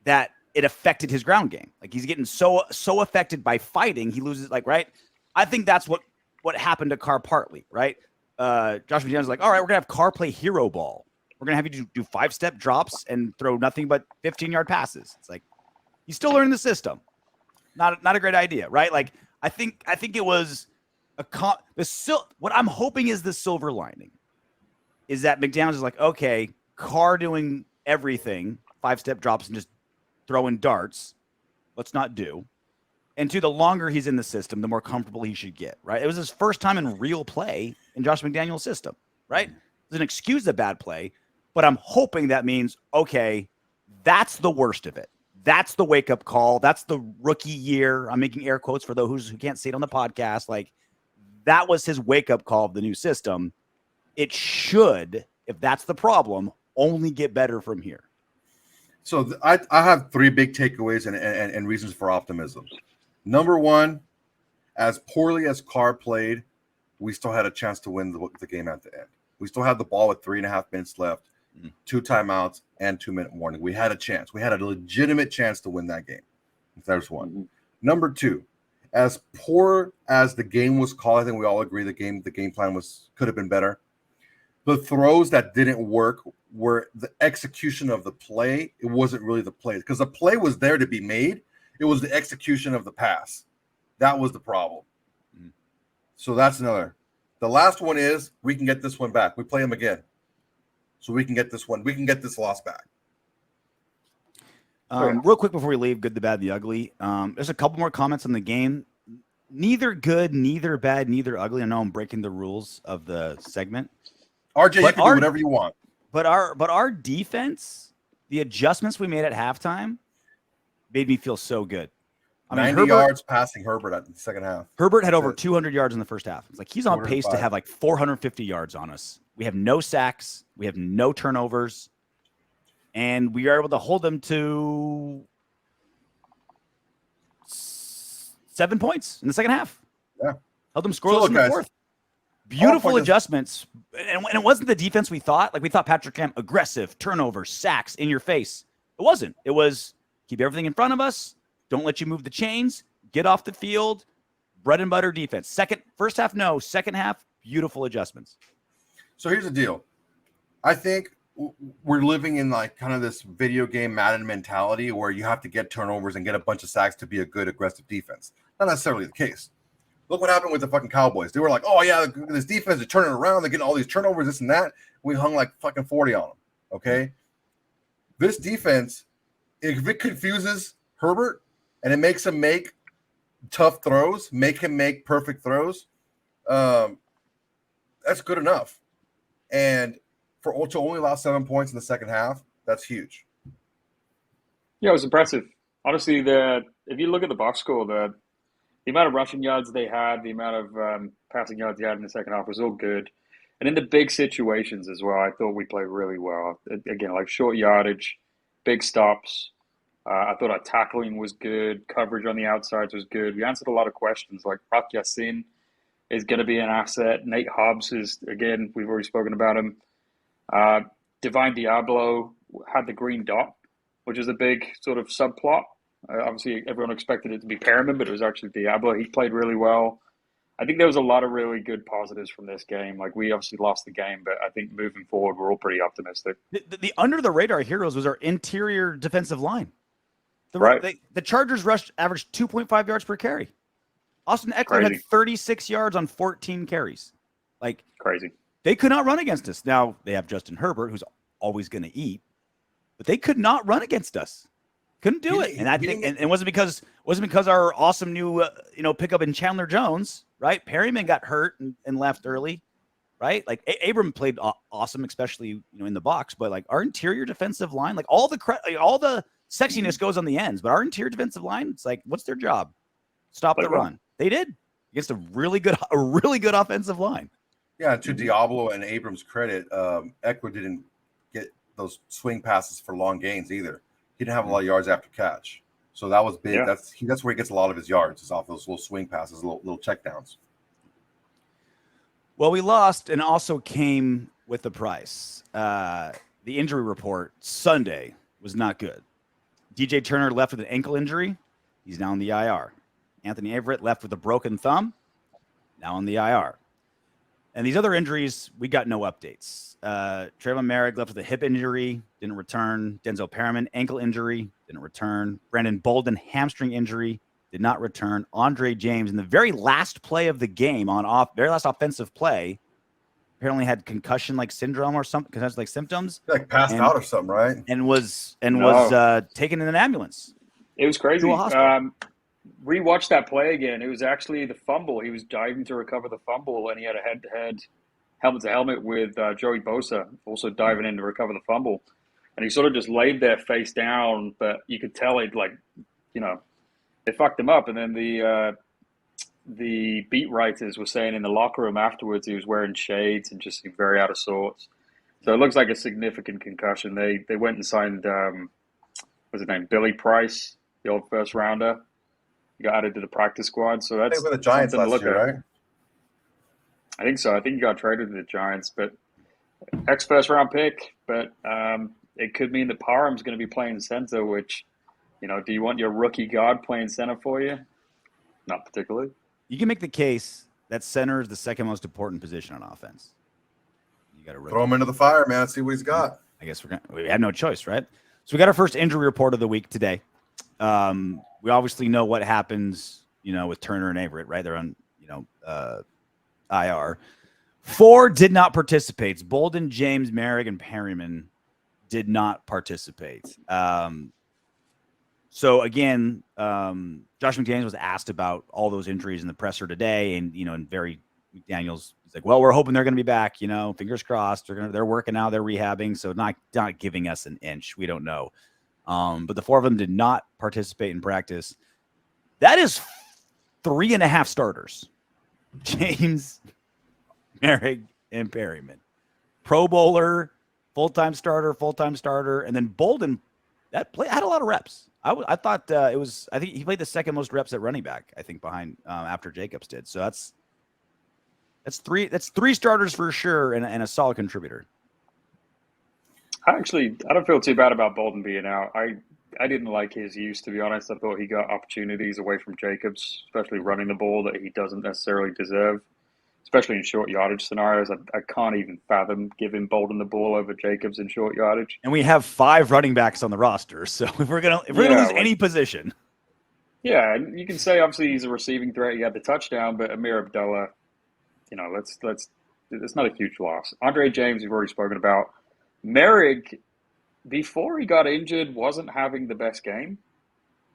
that it affected his ground game. He's getting so affected by fighting, he loses. Right? I think that's what happened to Carr partly, right? Josh McDaniels is all right, we're gonna have Carr play hero ball. We're gonna have you do 5-step drops and throw nothing but 15-yard passes. It's he's still learning the system. Not a great idea, right? I think it was what I'm hoping is the silver lining is that McDaniels is okay, Carr doing everything, 5-step drops and just throwing darts. Let's not do. And the longer he's in the system, the more comfortable he should get, right? It was his first time in real play in Josh McDaniels' system, right? It doesn't excuse the bad play, but I'm hoping that means, okay, that's the worst of it. That's the wake-up call. That's the rookie year. I'm making air quotes for those who can't see it on the podcast. That was his wake-up call of the new system. It should, if that's the problem, only get better from here. So I have 3 big takeaways and reasons for optimism. Number 1, as poorly as Carr played, we still had a chance to win the game at the end. We still had the ball with 3.5 minutes left, 2 timeouts, and 2-minute warning. We had a chance. We had a legitimate chance to win that game. There's one. Mm-hmm. Number 2, as poor as the game was called, I think we all agree the game plan could have been better. The throws that didn't work were the execution of the play. It wasn't really the play because the play was there to be made. It was the execution of the pass. That was the problem. Mm. So that's another. The last one is we can get this one back. We play them again. So we can get this one. We can get this loss back. Real quick before we leave, good, the bad, the ugly. There's a couple more comments on the game. Neither good, neither bad, neither ugly. I know I'm breaking the rules of the segment. RJ, you can do whatever you want. But our defense, the adjustments we made at halftime, made me feel so good. I mean, 90 yards passing Herbert at the second half. Herbert had over 200 yards in the first half. It's like he's on pace to 205. have like 450 yards on us. We have no sacks. We have no turnovers. And we are able to hold them to 7 points in the second half. Yeah. Held them scoreless in the fourth. Beautiful adjustments. And it wasn't the defense we thought. Like we thought Patrick Kemp, aggressive, turnover, sacks, in your face. It wasn't. It was keep everything in front of us. Don't let you move the chains. Get off the field. Bread and butter defense. First half, no. Second half, beautiful adjustments. So here's the deal. I think we're living in like kind of this video game Madden mentality where you have to get turnovers and get a bunch of sacks to be a good aggressive defense. Not necessarily the case. Look what happened with the fucking Cowboys. They were like, oh yeah, this defense is turning around. They're getting all these turnovers, this and that. We hung like fucking 40 on them. Okay. This defense, if it confuses Herbert and it makes him make tough throws, make him make perfect throws, that's good enough. And to only allow 7 points in the second half, that's huge. Yeah, it was impressive. Honestly, if you look at the box score, the amount of rushing yards they had, the amount of passing yards they had in the second half was all good. And in the big situations as well, I thought we played really well. Again, like short yardage, big stops. I thought our tackling was good. Coverage on the outsides was good. We answered a lot of questions. Like Rock Yassin is going to be an asset. Nate Hobbs is, again, we've already spoken about him. Divine Diablo had the green dot, which is a big sort of subplot. Obviously, everyone expected it to be Parham, but it was actually Diablo. He played really well. I think there was a lot of really good positives from this game. Like, we obviously lost the game, but I think moving forward, we're all pretty optimistic. The under-the-radar heroes was our interior defensive line. The Chargers averaged 2.5 yards per carry. Austin Eckler had 36 yards on 14 carries. Like, crazy. They could not run against us. Now, they have Justin Herbert, who's always going to eat, but they could not run against us. Couldn't do it. And I think it wasn't because our awesome new pickup in Chandler Jones, right? Perryman got hurt and left early, right? Like Abram played awesome, especially in the box. But like our interior defensive line, like all the sexiness goes on the ends, but our interior defensive line, it's like, what's their job? Stop the run. They did against a really good offensive line. Yeah, to Diablo and Abram's credit, Eckler didn't get those swing passes for long gains either. He didn't have a lot of yards after catch. So that was big. Yeah. That's where he gets a lot of his yards, is off those little swing passes, little checkdowns. Well, we lost and also came with the price. The injury report Sunday was not good. DJ Turner left with an ankle injury. He's now in the IR. Anthony Averett left with a broken thumb. Now in the IR. And these other injuries, we got no updates. Trayvon Merrick left with a hip injury, didn't return. Denzel Perriman, ankle injury, didn't return. Brandon Bolden, hamstring injury, did not return. Andre James, in the very last play of the game, very last offensive play, apparently had concussion-like syndrome or something, concussion-like symptoms. Like passed out or something, right? And was taken in an ambulance. It was crazy. Rewatched that play again. It was actually the fumble. He was diving to recover the fumble, and he had a head-to-head, helmet-to-helmet with Joey Bosa, also diving in to recover the fumble. And he sort of just laid there face down, but you could tell it they fucked him up. And then the beat writers were saying in the locker room afterwards he was wearing shades and just seemed very out of sorts. So it looks like a significant concussion. They went and signed, what's his name, Billy Price, the old first-rounder. He got added to the practice squad, so that's with the Giants last year, right? I think so. I think he got traded to the Giants, but ex-first round pick. But it could mean that Parham's going to be playing center. Which, do you want your rookie guard playing center for you? Not particularly. You can make the case that center is the second most important position on offense. You got to throw him into the fire, man. See what he's got. I guess we have no choice, right? So we got our first injury report of the week today. we obviously know what happens, with Turner and Averett, right? They're on, IR. 4 did not participate. Bolden, James, Merrick, and Perryman did not participate. So again, Josh McDaniels was asked about all those injuries in the presser today, and and McDaniels is like, well, we're hoping they're going to be back. Fingers crossed. They're working out, they're rehabbing, so not giving us an inch. We don't know. But the 4 of them did not participate in practice. That is 3.5 starters: James, Merrick, and Perryman. Pro Bowler, full-time starter, and then Bolden had a lot of reps. I thought I think he played the second most reps at running back, I think, behind after Jacobs did. So that's 3 starters for sure, and a solid contributor. I don't feel too bad about Bolden being out. I didn't like his use, to be honest. I thought he got opportunities away from Jacobs, especially running the ball that he doesn't necessarily deserve, especially in short yardage scenarios. I can't even fathom giving Bolden the ball over Jacobs in short yardage. And we have 5 running backs on the roster, so if we're gonna lose any position, and you can say obviously he's a receiving threat. He had the touchdown, but Amir Abdullah, let's it's not a huge loss. Andre James, we've already spoken about. Merrick, before he got injured, wasn't having the best game,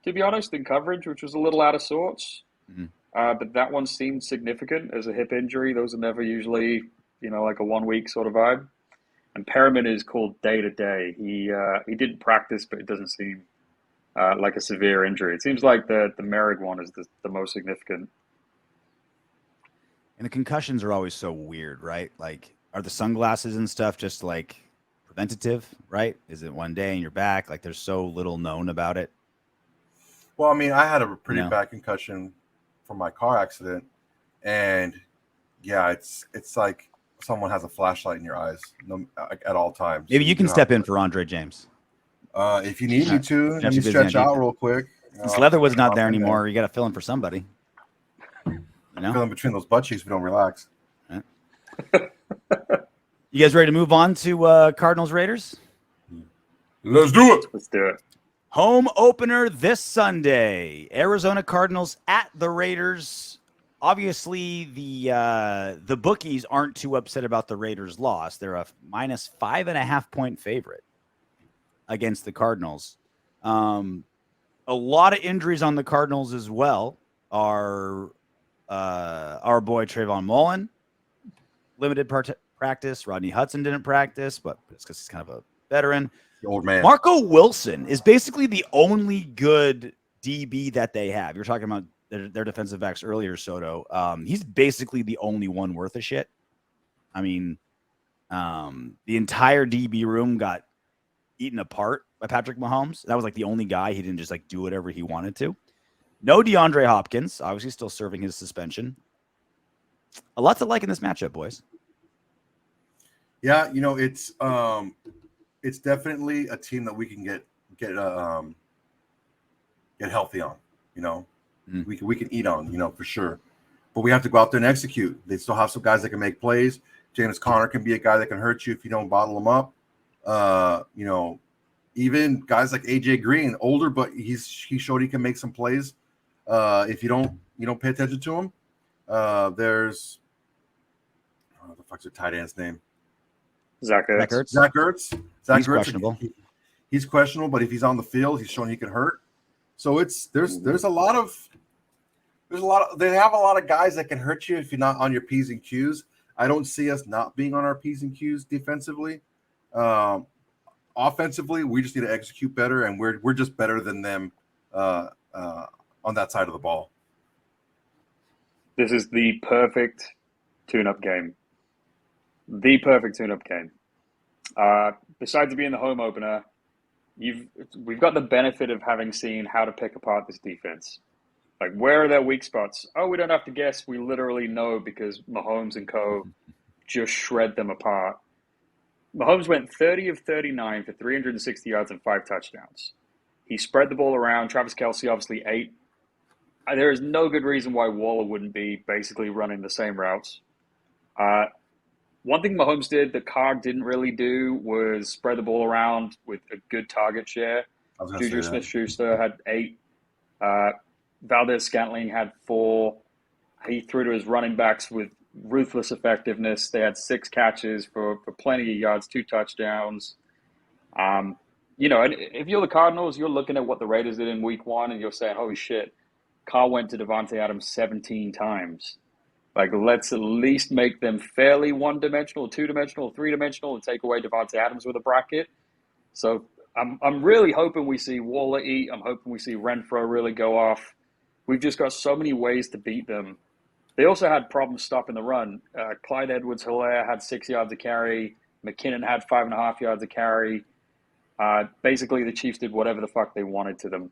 to be honest, in coverage, which was a little out of sorts. Mm-hmm. But that one seemed significant as a hip injury. Those are never usually, like a 1-week sort of vibe. And Perriman is called day to day. He didn't practice, but it doesn't seem like a severe injury. It seems like the Merrick one is the most significant. And the concussions are always so weird, right? Like, are the sunglasses and stuff just like preventative, right? Is it one day and you're back? Like, there's so little known about it. Well, I mean, I had a pretty bad concussion from my car accident, and yeah, it's like someone has a flashlight in your eyes at all times. Maybe you can step in for Andre James. If you need me to, let me stretch out real quick. Since Leatherwood's not there anymore, you got to fill in for somebody. Fill in between those butt cheeks if we don't relax. Right. You guys ready to move on to Cardinals Raiders? Let's do it. Let's do it. Home opener this Sunday. Arizona Cardinals at the Raiders. Obviously, the bookies aren't too upset about the Raiders' loss. They're a minus 5.5 point favorite against the Cardinals. A lot of injuries on the Cardinals as well. Our boy Trayvon Mullen, limited practice. Rodney Hudson didn't practice, but it's because he's kind of a veteran. The old man. Marco Wilson is basically the only good DB that they have. You're talking about their defensive backs earlier, Soto. He's basically the only one worth a shit. I mean, the entire DB room got eaten apart by Patrick Mahomes. That was like the only guy. He didn't just like do whatever he wanted to. No DeAndre Hopkins, obviously still serving his suspension. A lot to like in this matchup, boys. Yeah, it's definitely a team that we can get healthy on. We can eat on, for sure. But we have to go out there and execute. They still have some guys that can make plays. James Conner can be a guy that can hurt you if you don't bottle him up. Even guys like AJ Green, older, but he showed he can make some plays. If you don't pay attention to him. There's what the fuck's your tight end's name? Zach Ertz. Zach Ertz. He's questionable. He's questionable, but if he's on the field, he's showing he can hurt. So there's a lot of they have a lot of guys that can hurt you if you're not on your P's and Q's. I don't see us not being on our P's and Q's defensively. Offensively, we just need to execute better, and we're just better than them on that side of the ball. This is the perfect tune-up game. The perfect tune-up game. Besides being the home opener, we've got the benefit of having seen how to pick apart this defense. Like, where are their weak spots? Oh, we don't have to guess. We literally know because Mahomes and co. just shred them apart. Mahomes went 30 of 39 for 360 yards and 5 touchdowns. He spread the ball around. Travis Kelce, obviously, 8. There is no good reason why Waller wouldn't be basically running the same routes. One thing Mahomes did that Carr didn't really do was spread the ball around with a good target share. Juju Smith-Schuster had 8. Valdez-Scantling had 4. He threw to his running backs with ruthless effectiveness. They had 6 catches for plenty of yards, 2 touchdowns. And if you're the Cardinals, you're looking at what the Raiders did in week 1, and you're saying, holy shit, Carr went to Davate Adams 17 times. Like, let's at least make them fairly one-dimensional, 2-dimensional, 3-dimensional, and take away Davate Adams with a bracket. So I'm really hoping we see Waller eat. I'm hoping we see Renfrow really go off. We've just got so many ways to beat them. They also had problems stopping the run. Clyde Edwards-Helaire had 6 yards a carry. McKinnon had 5.5 yards a carry. Basically, the Chiefs did whatever the fuck they wanted to them.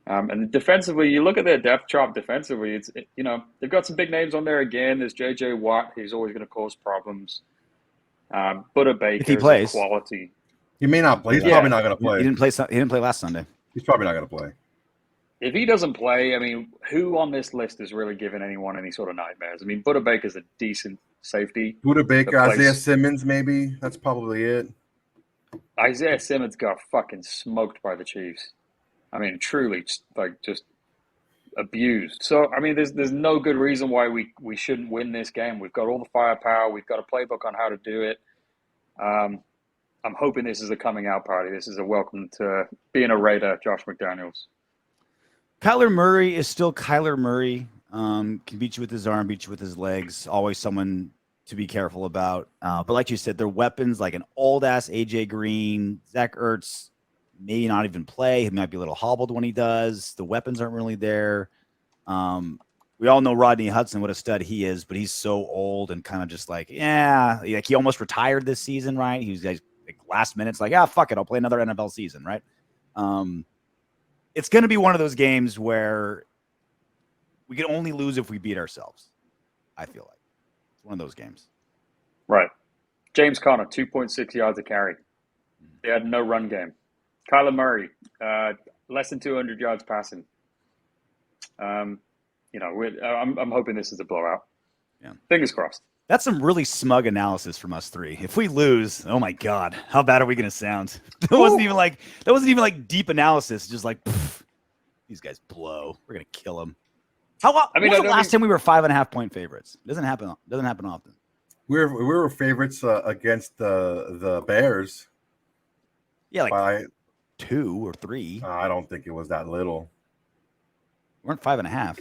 And defensively, you look at their depth chart defensively, they've got some big names on there again. There's J.J. Watt, who's always going to cause problems. Butter Baker is quality. He may not play. He's probably not going to play. He didn't play last Sunday. He's probably not going to play. If he doesn't play, I mean, who on this list is really giving anyone any sort of nightmares? I mean, Butter Baker's a decent safety. Butter Baker, Isaiah Simmons, maybe. That's probably it. Isaiah Simmons got fucking smoked by the Chiefs. I mean, truly, just abused. So, I mean, there's no good reason why we shouldn't win this game. We've got all the firepower. We've got a playbook on how to do it. I'm hoping this is a coming out party. This is a welcome to being a Raider, Josh McDaniels. Kyler Murray is still Kyler Murray. Can beat you with his arm, beat you with his legs. Always someone to be careful about. But like you said, their weapons, like an old-ass A.J. Green, Zach Ertz, maybe not even play. He might be a little hobbled when he does. The weapons aren't really there. We all know Rodney Hudson, what a stud he is, but he's so old and kind of just like he almost retired this season, right? He was like last minute, it's like, fuck it, I'll play another NFL season, right? It's going to be one of those games where we can only lose if we beat ourselves, I feel like. It's one of those games. Right. James Conner, 2.6 yards a carry. They had no run game. Kyler Murray, less than 200 yards passing. I'm hoping this is a blowout. Yeah. Fingers crossed. That's some really smug analysis from us three. If we lose, oh my God, how bad are we going to sound? That wasn't even like deep analysis. Just like, these guys blow. We're going to kill them. When was the last time we were 5.5 point favorites? It doesn't happen often. We were favorites against the Bears. Yeah, like by 2 or 3. I don't think it was that little. We weren't 5.5.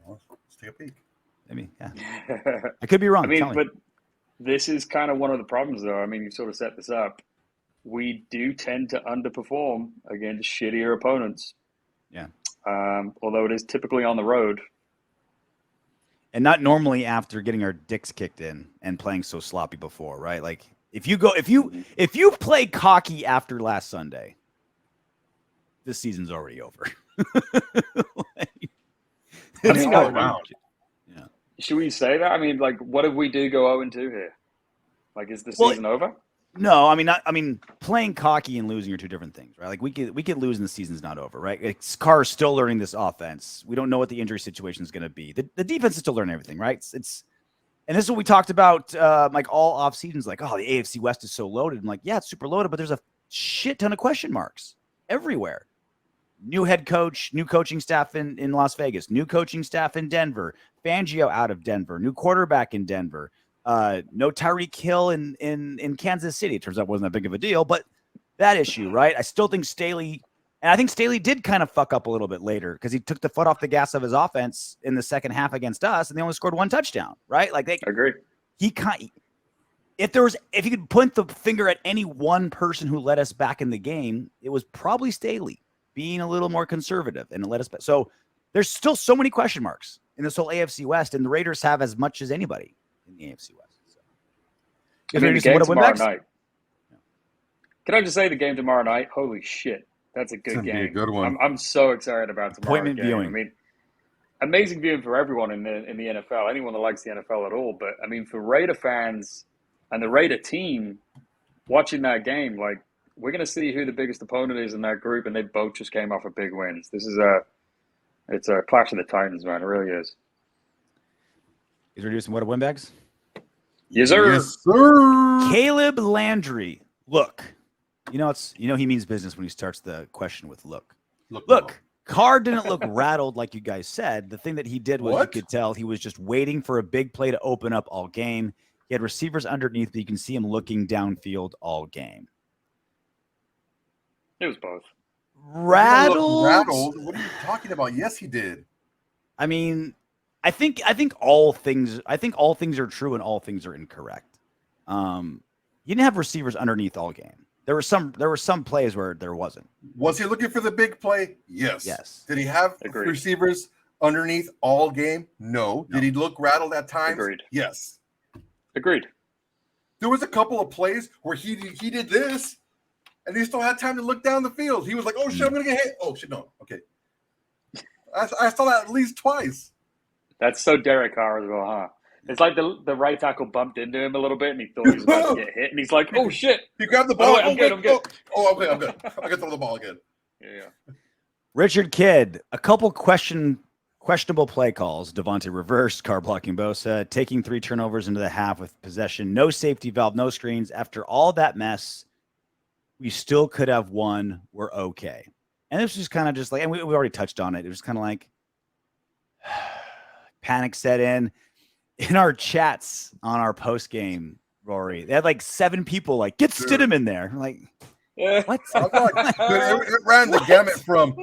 Well, let's take a peek. Maybe, yeah. I could be wrong. I mean, but this is kind of one of the problems, though. I mean, you sort of set this up. We do tend to underperform against shittier opponents. Yeah. Although it is typically on the road. And not normally after getting our dicks kicked in and playing so sloppy before, right? Like if you play cocky after last Sunday, this season's already over. Wow. Yeah. Should we say that? I mean, like, what if we do go 0-2 here? Like, is the season over? No, I mean, playing cocky and losing are two different things, right? Like we could lose and the season's not over, right? Carr is still learning this offense. We don't know what the injury situation is going to be. The defense is still learning everything, right? And this is what we talked about, like all off seasons. Like, oh, the AFC West is so loaded. I'm like, yeah, it's super loaded, but there's a shit ton of question marks everywhere. New head coach, new coaching staff in Las Vegas, new coaching staff in Denver, Fangio out of Denver, new quarterback in Denver. No Tyreek Hill in Kansas City. It turns out it wasn't that big of a deal, but that issue, right? I still think Staley, and I think Staley did kind of fuck up a little bit later because he took the foot off the gas of his offense in the second half against us, and they only scored 1 touchdown, right? Like they agree. If you could point the finger at any one person who led us back in the game, it was probably Staley being a little more conservative and let us back. So there's still so many question marks in this whole AFC West, and the Raiders have as much as anybody in the AFC West. So. I mean, the game tomorrow night. Can I just say the game tomorrow night? Holy shit, that's a good game. Be a good one. I'm so excited about tomorrow's Appointment game. viewing. I mean, amazing viewing for everyone in the NFL. Anyone that likes the NFL at all. But I mean, for Raider fans and the Raider team watching that game, like we're going to see who the biggest opponent is in that group, and they both just came off of big wins. It's a clash of the Titans, man. It really is. He's reducing what, Windbags? Yes, sir. Yes, sir. Caleb Landry. Look, he means business when he starts the question with look. Look. Carr didn't look rattled like you guys said. The thing that he did was you What? could tell he was just waiting for a big play to open up all game. He had receivers underneath, but you can see him looking downfield all game. It was both. Rattled? Rattled? What are you talking about? Yes, he did. I mean, I think all things are true and all things are incorrect. You didn't have receivers underneath all game. There were some plays where there wasn't. Was he looking for the big play? Yes. Yes. Did he have Agreed. receivers underneath all game? No. Did he look rattled at times? Agreed. Yes. Agreed. There was a couple of plays where he did this, and he still had time to look down the field. He was like, "Oh shit, I'm gonna get hit." Oh shit, no. Okay. I saw that at least twice. That's so Derek Carr as well, huh? It's like the right tackle bumped into him a little bit, and he thought he was about to get hit, and he's like, "Oh shit!" He grabbed the ball. wait, I'm good. I'm good. I can throw the ball again. Yeah. Richard Kidd, a couple questionable play calls. Davante reversed, Carr blocking Bosa, taking 3 turnovers into the half with possession, no safety valve, no screens. After all that mess, we still could have won. We're okay. And this was kind of just like, and we already touched on it. It was kind of like panic set in our chats on our post game. Rory, they had like 7 people like, get Stidham in there. I'm like, what? It ran the gamut from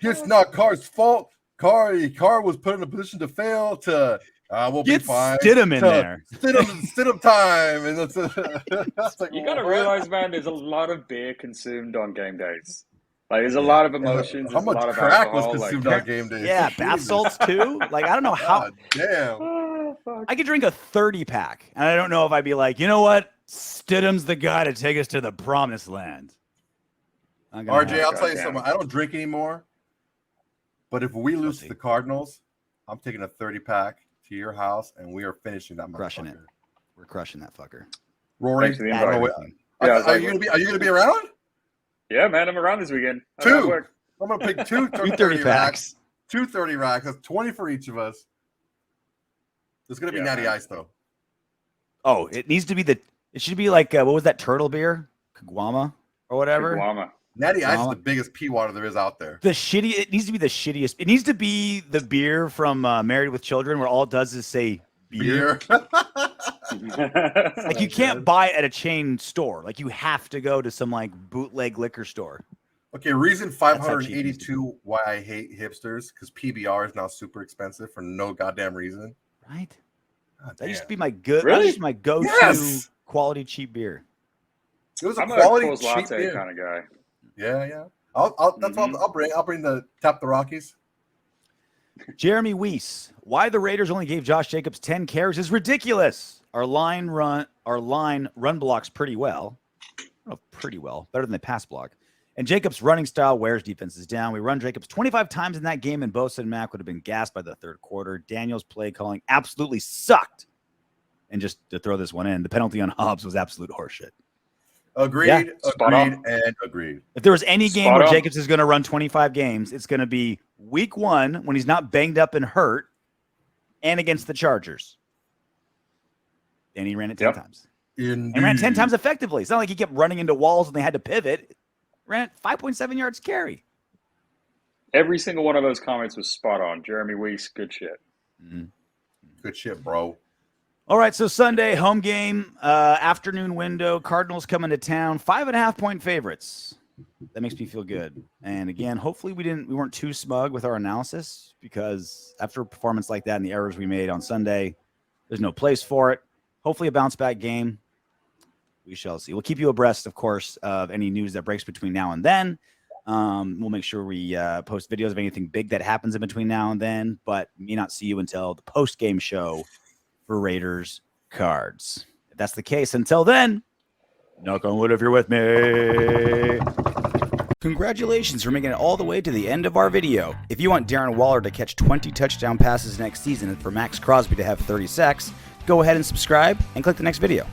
it's not Carr's fault. Carr was put in a position to fail to we'll Get be fine. Stidham in there. Stidham time. And it's like, You got to realize, man, there's a lot of beer consumed on game days. Like, there's a lot of emotions. How There's much a lot of crack alcohol, was consumed like, on game day? Yeah, bath salts too. Like, I don't know how. God damn. Oh, fuck. I could drink a 30 pack, and I don't know if I'd be like, you know what? Stidham's the guy to take us to the promised land. RJ, I'll tell you damn something. it. I don't drink anymore. But if we lose to the Cardinals, I'm taking a 30 pack to your house, and we are finishing that. Crushing it. motherfucker. We're crushing that fucker. Rory, Thanks for the I don't know invite. what- Yeah, I was are like, you gonna be around? Yeah, man, I'm around this weekend. I 2. gotta work. I'm gonna pick 2 30 30 packs. racks. 2 30 racks. That's 20 for each of us. There's gonna be Yeah, natty man. ice though. Oh, it needs to be it should be like, what was that turtle beer? Kagwama or whatever? Guama. Natty ice is Well, the biggest pea water there is out there. It needs to be the shittiest. It needs to be the beer from Married with Children where all it does is say beer. Like you can't buy it at a chain store. Like you have to go to some like bootleg liquor store. Okay, reason how cheap it 582 why I hate hipsters, because PBR is now super expensive for no goddamn reason. Right? God That used to damn. be my good. Really? That used to be my go-to Yes! quality cheap beer. It was a I'm a quality Coors cheap Latte beer. kind of guy. Yeah. That's what I'll bring. I'll bring the Tap the Rockies. Jeremy Weiss, why the Raiders only gave Josh Jacobs 10 carries is ridiculous. Our line run blocks pretty well. I don't know, pretty well, better than the pass block. And Jacobs' running style wears defenses down. We run Jacobs 25 times in that game, and Bosa and Mack would have been gassed by the third quarter. Daniels' play calling absolutely sucked. And just to throw this one in, the penalty on Hobbs was absolute horseshit. Agreed. Yeah, spot on. Agreed. If there was any game Spot where on. Jacobs is going to run 25 games, it's going to be week 1 when he's not banged up and hurt, and against the Chargers. And he ran it 10 Yep. times. Indeed. And ran 10 times effectively. It's not like he kept running into walls and they had to pivot. Ran 5.7 yards carry. Every single one of those comments was spot on. Jeremy Weiss, good shit. Good shit, bro. All right, so Sunday, home game, afternoon window. Cardinals coming to town, 5.5-point favorites. That makes me feel good. And again, hopefully we weren't too smug with our analysis, because after a performance like that and the errors we made on Sunday, there's no place for it. Hopefully a bounce back game. We shall see. We'll keep you abreast, of course, of any news that breaks between now and then. We'll make sure we post videos of anything big that happens in between now and then, but may not see you until the post-game show for Raiders Cards. If that's the case, until then, knock on wood if you're with me. Congratulations for making it all the way to the end of our video. If you want Darren Waller to catch 20 touchdown passes next season and for Maxx Crosby to have 30 sacks, go ahead and subscribe and click the next video.